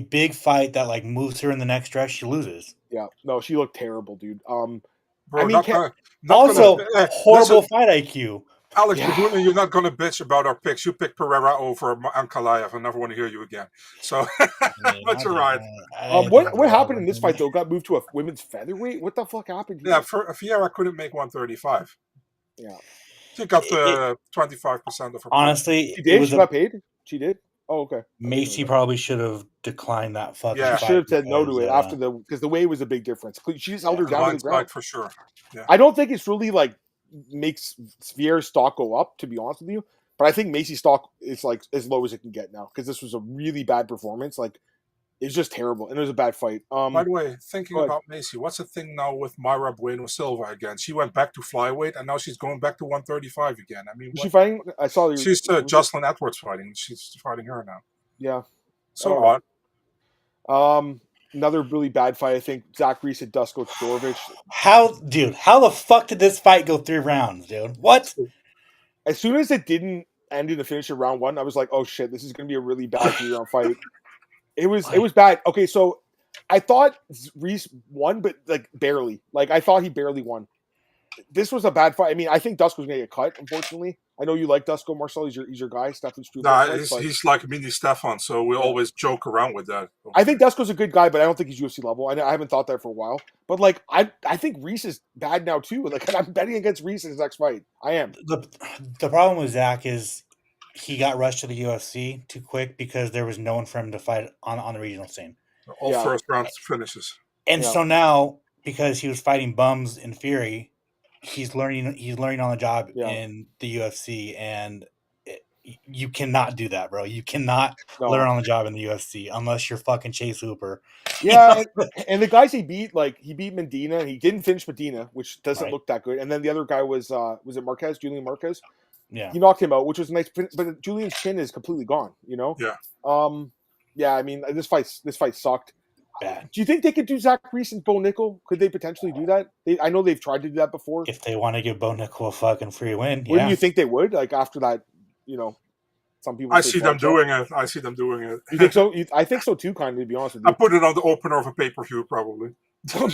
big fight that like moves her in the next stretch, she loses. Yeah. No, she looked terrible, dude. Bro, horrible fight IQ. Alex, you're not going to bitch about our picks. You picked Pereira over Ankalaev. I never want to hear you again. So, but you're right. What happened in this fight, though? Got moved to a women's featherweight? What the fuck happened here? Yeah, Vieira couldn't make 135. Yeah. She got 25% of her honestly, she did? She got paid? She did? Oh, okay. Maycee probably should have declined that fucking fight. She should have said no to it after because the weight was a big difference. She just held her down to the ground. For sure. Yeah. I don't think it's really like makes Vieira's stock go up, to be honest with you. But I think Maycee's stock is like as low as it can get now because this was a really bad performance. Like it's just terrible, and it was a bad fight. By the way, thinking about Maycee, what's the thing now with Mayra Bueno Silva again? She went back to flyweight, and now she's going back to 135 again. I mean, is she fighting? I saw she's Jocelyn Edwards fighting. She's fighting her now. Yeah. So what? Another really bad fight, I think. Zach Reese at Dusko Todorovic. How the fuck did this fight go 3 rounds, dude? What? As soon as it didn't ended the finish in round 1, I was like, oh shit, this is going to be a really bad 3-round fight. It was bad. Okay, so I thought Reese won, but like barely. Like I thought he barely won. This was a bad fight. I mean, I think Dusk was going to get cut, unfortunately. I know you like Dusko, Marcel. He's your guy. Stefan's true. He's like a mini Stefan, so we always joke around with that. I think Dusko's a good guy, but I don't think he's UFC level. I haven't thought that for a while. But like, I think Reese is bad now too. Like, I'm betting against Reese in his next fight. I am. The problem with Zach is he got rushed to the UFC too quick because there was no one for him to fight on the regional scene. All first round finishes. And so now, because he was fighting bums in Fury, he's learning on the job in the UFC, and you cannot do that, bro. You cannot learn on the job in the UFC unless you're fucking Chase Hooper. Yeah, and the guys he beat Medina, and he didn't finish Medina, which doesn't look that good. And then the other guy was it Marquez, Julian Marquez? Yeah, he knocked him out, which was nice. But Julian's chin is completely gone. You know? Yeah. Yeah. I mean, this fight sucked. Bad. Do you think they could do Zach Reese and Bo Nickel? Could they potentially do that? I know they've tried to do that before. If they want to give Bo Nickel a fucking free win, wouldn't you think they would? Like after that, some people. I see them doing it. You think so? I think so too. Kind of, to be honest with you. I put it on the opener of a pay-per-view, probably.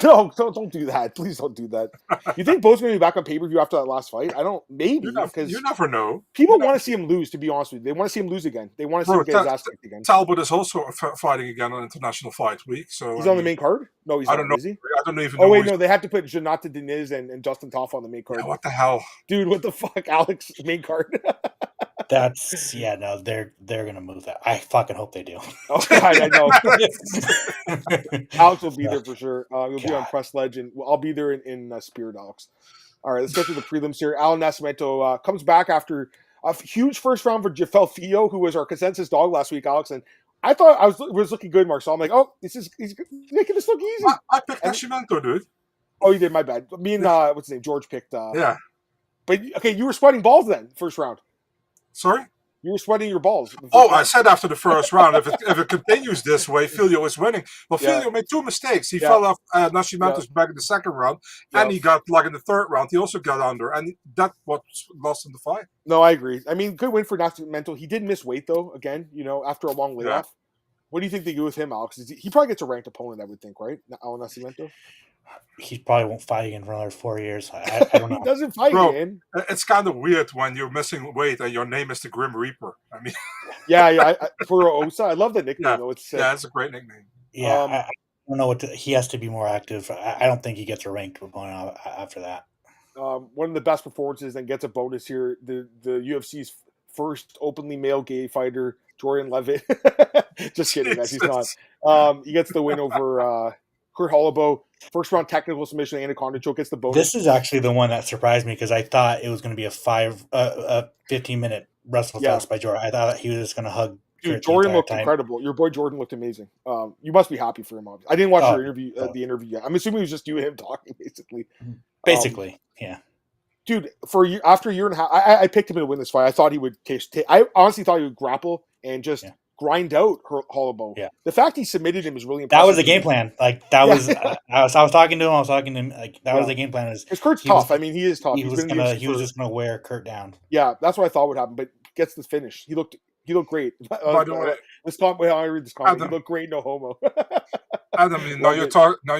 No, don't do that. Please don't do that. You think Bo's going to be back on pay-per-view after that last fight? I don't. Maybe because you never know. People want to see him lose. To be honest with you, they want to see him lose again. They want to see him get his ass kicked again. Talbot is also fighting again on International Fight Week, so he's on the main card. No, he's not. I don't know. Is he? I don't even know. Oh wait, no, they have to put Jonathan Deniz and Justin Toff on the main card. Yeah, what the hell, dude? What the fuck, Alex? Main card. That's no, they're gonna move that. I fucking hope they do. Oh God, I know. Alex will be there for sure. He'll be on Press Ledge, and I'll be there in Spirit, Alex. All right, let's get to the prelims here. Alan Nascimento comes back after a huge first round for Jafel Fio, who was our consensus dog last week, Alex. And I thought I was looking good, Marcel. I'm like, oh, he's making this look easy. I picked Nascimento, dude. Oh, you did. My bad. Me and what's his name? George picked. Yeah. But okay, you were sweating balls then, first round. Sorry? You were sweating your balls. I said after the first round, if it continues this way, Filio is winning. Well, Filio made 2 mistakes. He fell off Nascimento's back in the second round, and he got, like, in the third round, he also got under, and that what lost in the fight. No, I agree. I mean, good win for Nascimento. He did miss weight, though, again, after a long layoff. Yeah. What do you think they do with him, Alex? He probably gets a ranked opponent, I would think, right? Alan Nascimento? He probably won't fight again for another 4 years. I don't know. He doesn't fight again. It's kind of weird when you're missing weight and your name is the Grim Reaper. I mean, for Osa, I love the nickname. Though. It's it's a great nickname. Yeah, I don't know he has to be more active. I don't think he gets a ranked opponent after that. One of the best performances, and gets a bonus here. The UFC's first openly male gay fighter, Jordan Levitt. Just kidding, guys. He's not. He gets the win over Kurt Holloway. First round technical submission, Anaconda choke, gets the bonus. This is actually the one that surprised me because I thought it was going to be a 15-minute wrestle fest by Jordan. I thought he was just going to hug. Dude, Jordan looked incredible. Your boy Jordan looked amazing. You must be happy for him. Obviously. I didn't watch your interview, the interview yet. I'm assuming it was just you and him talking, basically. Basically, yeah. Dude, after a year and a half, I picked him to win this fight. I thought he would I honestly thought he would grapple and just grind out Holloway. Yeah. The fact he submitted him is really impressive. That was the game plan. Like that was. I was talking to him. Like that was the game plan. Because Kurt's tough. I mean, he is tough. He was just gonna wear Kurt down. Yeah, that's what I thought would happen. But gets the finish. He looked great. By the way, I read this comment. He looked great. No homo. Adam, now you're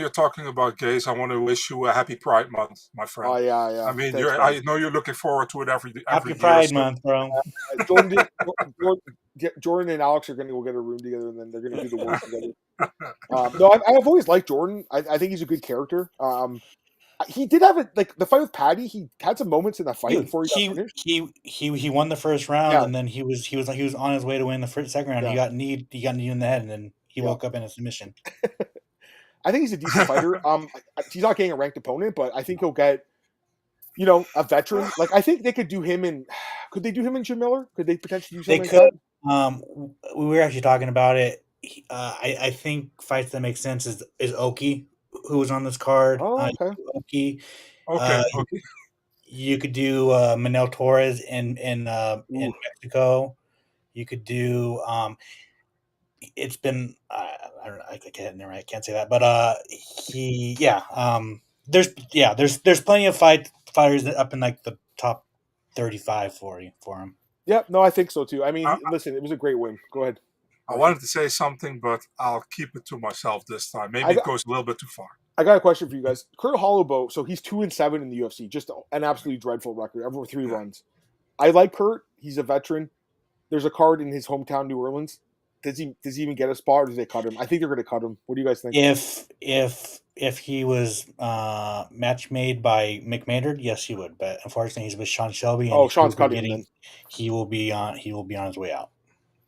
talking about gays. I want to wish you a happy Pride Month, my friend. Oh yeah. I mean, I know you're looking forward to it every happy year. Pride Month, bro. Jordan and Alex are going to go get a room together, and then they're going to do the work together. No, I've always liked Jordan. I think he's a good character. He did have the fight with Patty. He had some moments in that fight before he got finished. He won the first round, and then he was on his way to win the second round. He got kneed in the head, and then he woke up in a submission. I think he's a decent fighter. He's not getting a ranked opponent, but I think he'll get, a veteran. Like I think they could do him in. Could they do him in Jim Miller? Could they potentially do something? They could. We were actually talking about it. I think fights that make sense is Oki, who was on this card. Oh, okay. Oki. Okay. You could do Manel Torres in Mexico. You could do. It's been I don't know. I can't say that, but there's plenty of fighters up in like the top 35 for him. Yeah, no, I think so too. I mean, I, listen, it was a great win. Go ahead. I wanted to say something, but I'll keep it to myself this time. Maybe it goes a little bit too far. I got a question for you guys. Kurt Hollowbow, so he's 2-7 in the UFC, just an absolutely dreadful record, over 3 runs. I like Kurt. He's a veteran. There's a card in his hometown, New Orleans. Does he even get a spot, or do they cut him? I think they're going to cut him. What do you guys think? If he was match made by McMaynard, yes, he would. But unfortunately, he's with Sean Shelby. And Sean's cutting him. He will be on his way out.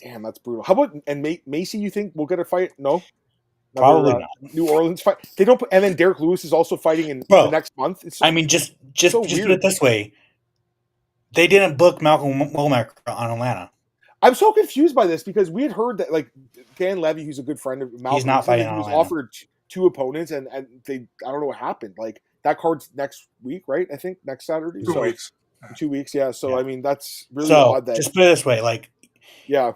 Damn, that's brutal. How about Maycee? You think we'll get a fight? No, probably not. New Orleans fight. They don't. And then Derek Lewis is also fighting in the next month. I mean, just put it this way: they didn't book Malcolm Womack on Atlanta. I'm so confused by this because we had heard that like Dan Levy, who's a good friend of Malcolm, he's not fighting. He was offered 2 opponents, and I don't know what happened. Like that card's next week, right? I think next Saturday. 2 weeks. 2 weeks, yeah. So I mean, that's really odd. That just put it this way, like, yeah,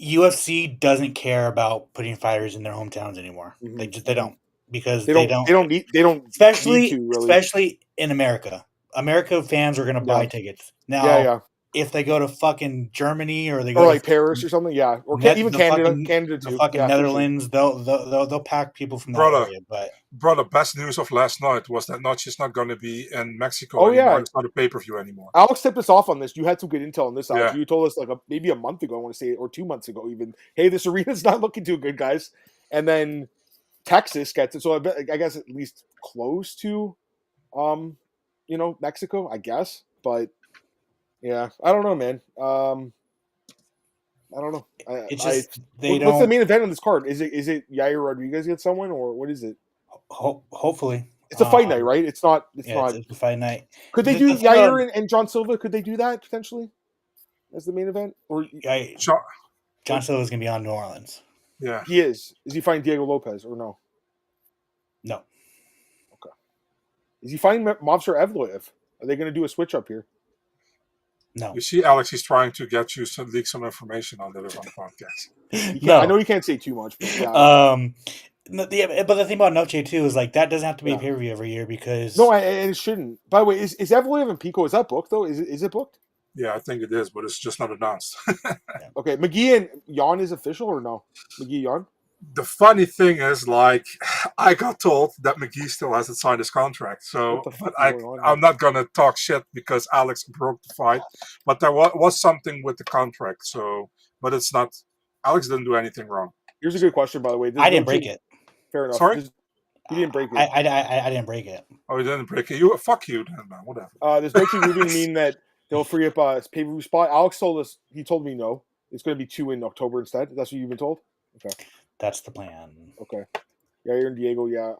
UFC doesn't care about putting fighters in their hometowns anymore. Mm-hmm. They don't because they don't especially in America. America fans are going to buy tickets now. If they go to fucking Germany or they go like Paris or something, or even Canada too. The fucking Netherlands, they'll pack people from that area. But best news of last night was that she's not going to be in Mexico anymore. It's not a pay-per-view anymore. Alex tipped us off on this. You had some good intel on this, Alex. You told us like maybe a month ago, I want to say, or 2 months ago even, hey, this arena's not looking too good, guys. And then Texas gets it. So I guess at least close to, Mexico, I guess. But yeah, I don't know, man. I don't know. What's the main event on this card? Is it Yair Rodriguez get someone, or what is it? Hopefully, it's a fight night, right? It's not. It's a fight night. Could they do Yair and John Silva? Could they do that potentially as the main event? Or John Silva is going to be on New Orleans. Yeah, he is. Is he fighting Diego Lopez or no? No. Okay. Is he fighting Movsar Evloev? Are they going to do a switch up here? No. You see, Alex, he's trying to get you to leak some information on the podcast. I know you can't say too much. But but the thing about Noche too is like that doesn't have to be a pay-per-view every year because and it shouldn't. By the way, is Evloev and Pico, is that booked though? Is it booked? Yeah, I think it is, but it's just not announced. Okay, McGee and Jan is official or no? McGee Jan. The funny thing is, like, I got told that McGee still hasn't signed his contract. So, but I'm not going to talk shit because Alex broke the fight. But there was something with the contract. So, but it's not. Alex didn't do anything wrong. Here's a good question, by the way. I didn't break it. Fair enough. Sorry? You didn't break it. I didn't break it. Oh, you didn't break it? Fuck you, then, man. Whatever. Does Noche Rubin mean that they'll free up a pay-per-view spot? Alex told us. He told me no. It's going to be 2 in October instead. That's what you've been told? Okay. That's the plan. Okay. Yair and Diego, yeah.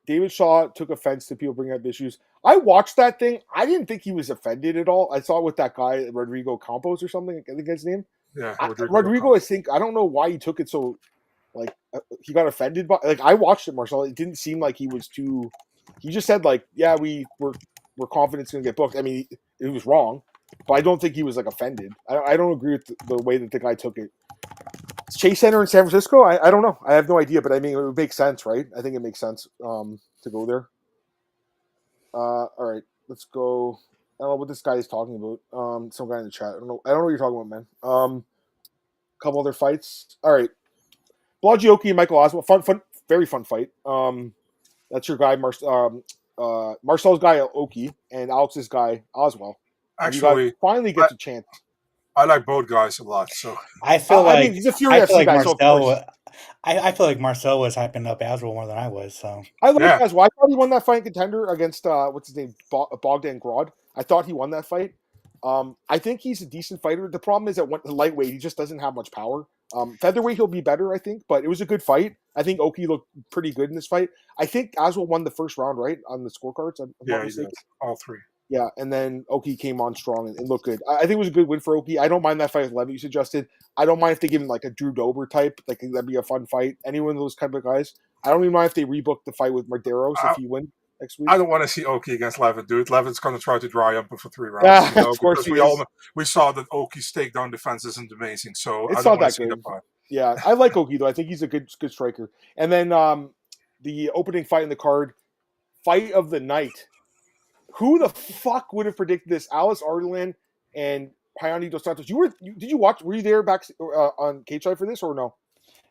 David Shaw took offense to people bringing up issues. I watched that thing. I didn't think he was offended at all. I saw it with that guy, Rodrigo Campos or something. I think his name. Yeah, Rodrigo. I don't know why he took it so. Like he got offended by. Like I watched it, Marcel. It didn't seem like he was too. He just said like, "Yeah, we're confident it's going to get booked." I mean, it was wrong, but I don't think he was like offended. I don't agree with the way that the guy took it. Chase Center in San Francisco? I don't know. I have no idea, but I mean, it would make sense, right? I think it makes sense to go there. All right, let's go. I don't know what this guy is talking about. Some guy in the chat. I don't know what you're talking about, man. A couple other fights. All right. Blodgioki and Michael Oswald. Fun, very fun fight. That's your guy, Marcel's guy, Oki, and Alex's guy, Oswald. Actually, finally gets a chance. I like both guys a lot, so I feel like I mean, he's a Fury FC guy. I feel like Marcel was hyping up Aswell more than I was. So I like Aswell. I thought he won that fight in Contender against what's his name, Bogdan Grod. I thought he won that fight. I think he's a decent fighter. The problem is that when lightweight, he just doesn't have much power. Featherweight, he'll be better, I think. But it was a good fight. I think Oki looked pretty good in this fight. I think Aswell won the first round, right, on the scorecards. He did. All 3. Yeah, and then Oki came on strong and looked good. I think it was a good win for Oki. I don't mind that fight with Levy you suggested. I don't mind if they give him like a Drew Dober type. Like that'd be a fun fight. Any one of those kind of guys. I don't even mind if they rebook the fight with Medeiros if he wins next week. I don't want to see Oki against Levin, dude. Levin's going to try to dry up for 3 rounds. Of course, we saw that Oki's takedown defense isn't amazing. So it's I don't not that good. Yeah, I like Oki though. I think he's a good striker. And then the opening fight in the card, fight of the night. Who the fuck would have predicted this? Alice Ardalan and Hayani Dos Santos. Did you watch? Were you there back on Cage Side for this or no?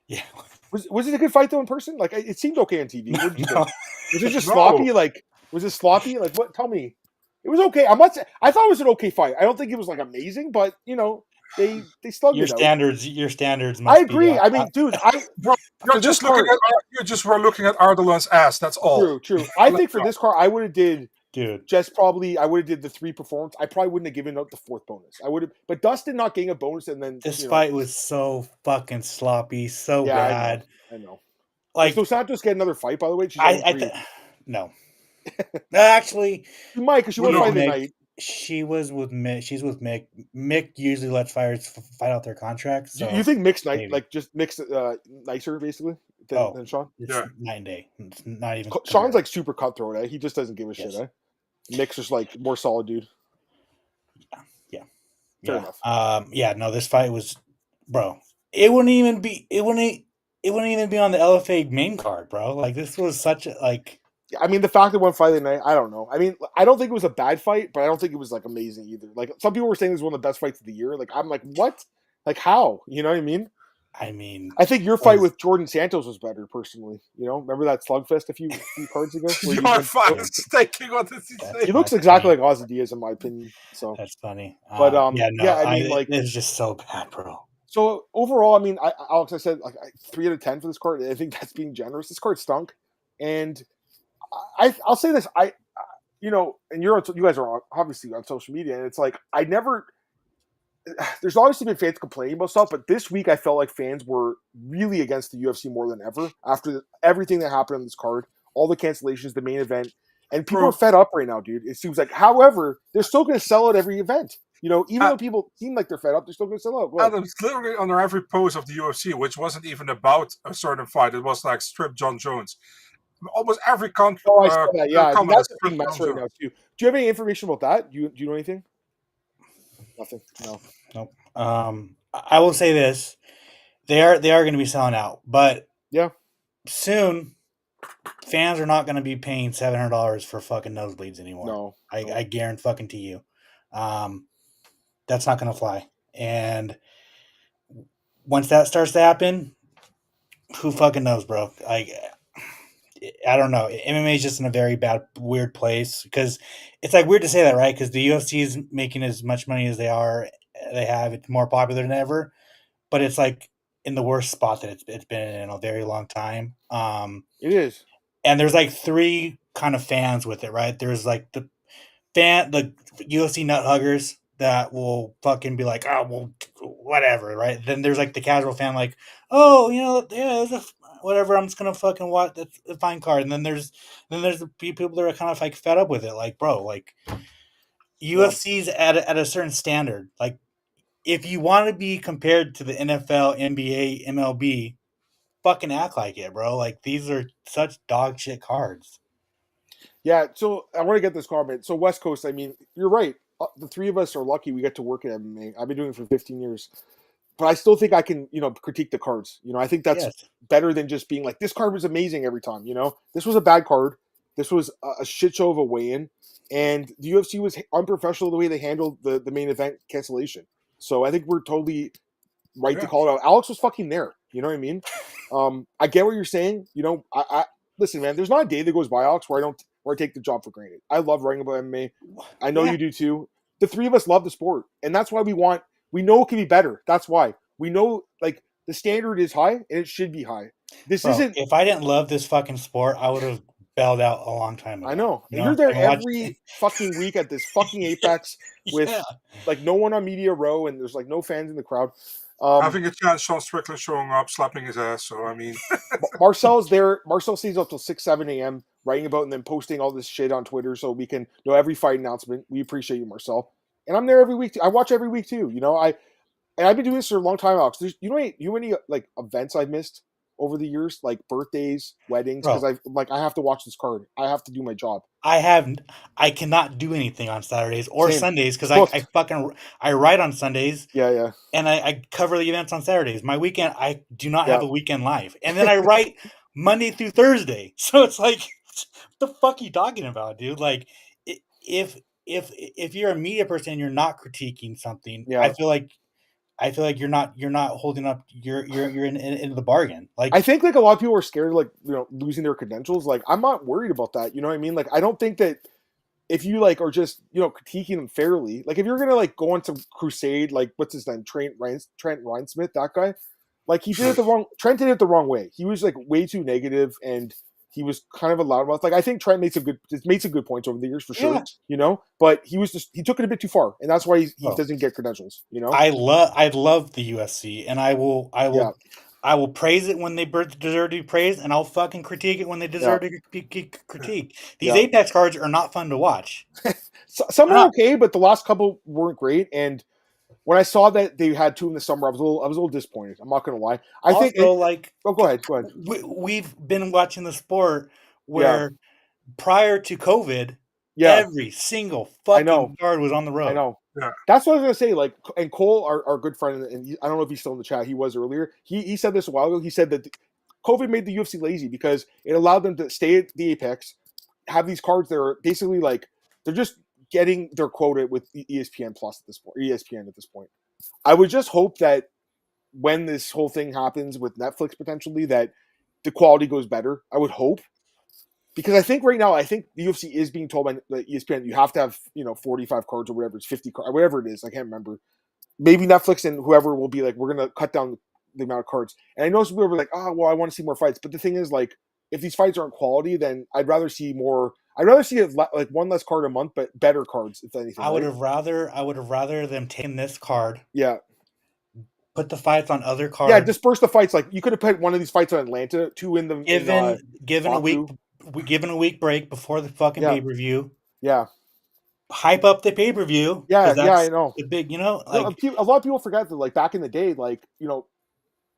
Yeah. Was it a good fight though in person? Like it seemed okay on TV. What did you No. think? Was it just sloppy? Like was it sloppy? Like what? Tell me. It was okay. I thought it was an okay fight. I don't think it was like amazing, but they slugged Your it out. Your standards. Must I agree. Be, I mean, dude, Bro, you're just looking at Ardalan's ass. That's all. True. I think for this card, I would have did. Dude, I would have did the 3 performance. I probably wouldn't have given out the 4th bonus. I would have, but Dustin not getting a bonus and then this fight was so fucking sloppy, so bad. I know. Like, so Santos get another fight. By the way, no. Actually, she might because she won't fight the night. She was with Mick. She's with Mick. Mick usually lets fighters fight out their contracts. So you think Mick's Mick's nicer basically than Sean? It's night and day. It's not even. Sean's like super cutthroat. Eh? He just doesn't give a shit. Eh? Mick's just like more solid dude. Yeah. Fair enough. No, this fight was, bro. It wouldn't even be on the LFA main card, bro. Like this was such a like. I mean, the fact that one fight of the night, I don't know. I mean, I don't think it was a bad fight, but I don't think it was like amazing either. Like some people were saying it was one of the best fights of the year. Like I'm like, what? Like how? You know what I mean? I think your fight with Jordan Santos was better, personally. Remember that slugfest a few cards ago? You're fucking stinking. What does he say? He looks exactly like Ozzy Diaz, in my opinion. So that's funny. But I mean, like it's just so bad, bro. So overall, I mean, Alex, I said like 3 out of 10 for this card. I think that's being generous. This card stunk, and I'll say this. And you guys are obviously on social media, and it's like there's obviously been fans complaining about stuff, but this week I felt like fans were really against the UFC more than ever after everything that happened on this card, all the cancellations, the main event, and people are fed up right now, dude. It seems like, however, they're still going to sell out every event. Even though people seem like they're fed up, they're still going to sell out. Adam's literally under every post of the UFC, which wasn't even about a certain fight. It was like strip John Jones. Almost every country. I saw that. Yeah, that's a big mess right now too. Do you have any information about that? Do you know anything? Nothing. No. Nope. I will say this: they are going to be selling out, but soon fans are not going to be paying $700 for fucking nosebleeds anymore. No, I guarantee fucking to you, that's not going to fly. And once that starts to happen, who fucking knows, bro? I don't know. MMA is just in a very weird place because it's like weird to say that, right? Because the UFC is making as much money as they have. It's more popular than ever, but it's like in the worst spot that it's been in a very long time. It is. And there's like 3 kind of fans with it, right? There's like the UFC nut huggers that will fucking be like, oh, well, whatever, right? Then there's like the casual fan, like, oh, whatever, I'm just gonna fucking watch. That's a fine card. And then there's the people that are kind of like fed up with it, like, bro, like UFC's at a certain standard. Like, if you want to be compared to the NFL, NBA, MLB, fucking act like it, bro. Like these are such dog shit cards. Yeah, so I want to get this comment. So West Coast, I mean, you're right. The 3 of us are lucky we get to work at MMA. I've been doing it for 15 years. But I still think I can, critique the cards. I think that's better than just being like, this card was amazing every time, This was a bad card. This was a shit show of a weigh-in. And the UFC was unprofessional the way they handled the main event cancellation. So I think we're totally right to call it out. Alex was fucking there. You know what I mean? I get what you're saying. I listen, man, there's not a day that goes by, Alex, where I take the job for granted. I love writing about MMA. I know you do too. The 3 of us love the sport. And that's why we know it can be better. That's why. We know, like, the standard is high, and it should be high. If I didn't love this fucking sport, I would have bailed out a long time ago. I know. You're there every fucking week at this fucking Apex with, like, no one on Media Row, and there's, like, no fans in the crowd. Having a chance, Sean Strickland showing up, slapping his ass. So, I mean. Marcel's there. Marcel stays up till 6, 7 a.m. writing about and then posting all this shit on Twitter so we can know every fight announcement. We appreciate you, Marcel. And I'm there every week. I watch every week, too. And I've been doing this for a long time, Alex. You know how many like events I've missed over the years, like birthdays, weddings, because I have to watch this card. I have to do my job. I cannot do anything on Saturdays or Sundays because I write on Sundays. Yeah. And I cover the events on Saturdays. My weekend, I do not have a weekend live, and then I write Monday through Thursday. So it's like, what the fuck are you talking about, dude? Like, if if you're a media person and you're not critiquing something, Yeah. I feel like you're not holding up you're in the bargain. Like I think like a lot of people are scared of like, you know, losing their credentials. Like I'm not worried about that. You know what I mean? Like I don't think that if you like are just, you know, critiquing them fairly, like if you're gonna like go on some crusade, like what's his name, Trent Reinsmith, that guy, like he did it the wrong. Trent did it the wrong way. He was like way too negative, and he was kind of a loudmouth. Like I think Trent made some good points over the years for sure, Yeah. you know. But he took it a bit too far, and that's why he doesn't get credentials. You know, I love the UFC, and I will praise it when they deserve to be praised, and I'll fucking critique it when they deserve to be critiqued. These Apex cards are not fun to watch. Some are okay, but the last couple weren't great. And when I saw that they had 2 in the summer, I was a little disappointed. I'm not gonna lie. I think go ahead. We've been watching the sport where prior to COVID, every single fucking card was on the road. I know. Yeah. That's what I was gonna say. Like, and Cole, our good friend, and I don't know if he's still in the chat. He was earlier. He said this a while ago. He said that COVID made the UFC lazy because it allowed them to stay at the Apex, have these cards that are basically like they're just getting their quota with ESPN Plus at this point. ESPN at this point. I would just hope that when this whole thing happens with Netflix potentially, that the quality goes better. I would hope. Because I think right now, the UFC is being told by the ESPN you have to have 45 cards or whatever, it's 50 cards, whatever it is. I can't remember. Maybe Netflix and whoever will be like, we're gonna cut down the amount of cards. And I know some people were like, oh well, I want to see more fights. But the thing is, like, if these fights aren't quality, then I'd rather see more. I'd rather see like one less card a month, but better cards, if anything. I would have rather them taken this card. Yeah. Put the fights on other cards. Yeah, disperse the fights. Like you could have put one of these fights on Atlanta, 2 in them. Given a week break before the fucking pay-per-view. Yeah. Hype up the pay-per-view. Yeah, I know. The big, like, a lot of people forget that, like, back in the day, like,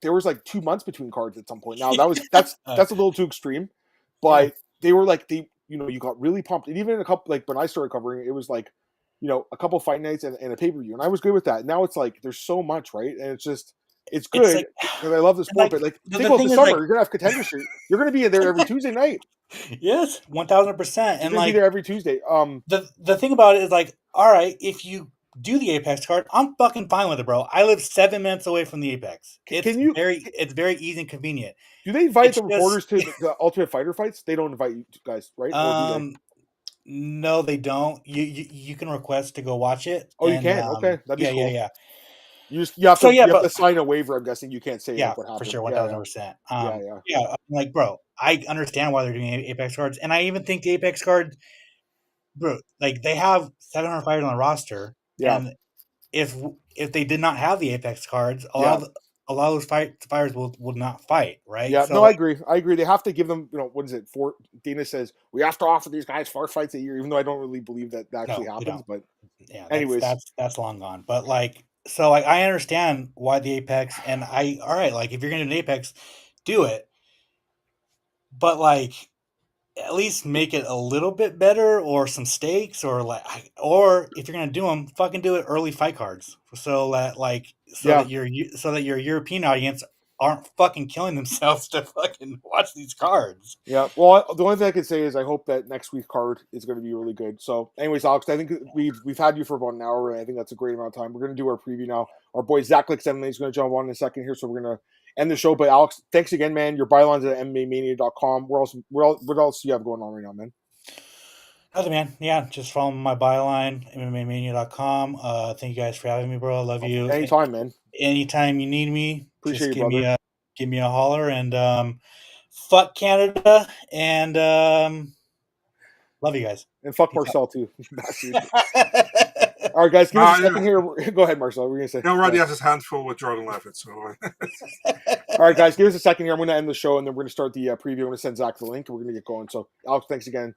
there was like 2 months between cards at some point. Now that's a little too extreme, but they were like you got really pumped, and even in a couple, like when I started covering it, it was like, a couple fight nights and a pay-per-view, and I was good with that. Now it's like there's so much, right? And it's good because I love the sport, but like think about the summer, you're gonna have Contender Street. You're gonna be there every Tuesday night. Yes, 1000%. And like be there every Tuesday. The thing about it is like, all right, if you do the Apex card, I'm fucking fine with it, bro. I live 7 minutes away from the Apex. It's very easy and convenient. Do they invite the reporters to the Ultimate Fighter fights? They don't invite you guys, right? Or do they? No, they don't. You can request to go watch it. Oh, you can. Okay, that'd be cool. Yeah. You have to sign a waiver. I'm guessing you can't say what happened. For sure, 1000%. Yeah. Like, bro, I understand why they're doing Apex cards, and I even think the Apex cards, bro, like they have 700 fighters on the roster. Yeah. And if they did not have the Apex cards, a lot of those fighters would not fight, right? Yeah. So, I agree. They have to give them, what is it? Dana says we have to offer these guys 4 fights a year, even though I don't really believe that actually happens. But yeah, anyways, that's long gone. But like. So, like, I understand why the Apex, and all right, like, if you're going to do an Apex, do it. But, like, at least make it a little bit better, or some stakes, or if you're going to do them, fucking do it early fight cards. So that your European audience aren't fucking killing themselves to fucking watch these cards. Yeah. Well, the only thing I can say is I hope that next week's card is going to be really good. So anyways, Alex, I think we've had you for about an hour, and I think that's a great amount of time. We're going to do our preview now. Our boy Zach Lick 7 is going to jump on in a second here, so we're going to end the show. But Alex, thanks again, man. Your bylines at MMAMania.com. What else do you have going on right now, man? Nothing, man. Yeah, just follow my byline, MMAMania.com. Thank you guys for having me, bro. I love you. Anytime, man. Anytime you need me, appreciate just you, brother. Give me a holler, and fuck Canada, and love you guys. And fuck Marcel too. All right, guys, give us a second here. Go ahead, Marcel. What were you going to say? He already has his hands full with Jordan Levitt. So. All right, guys, give us a second here. I'm going to end the show, and then we're going to start the preview. I'm going to send Zach the link, and we're going to get going. So, Alex, thanks again.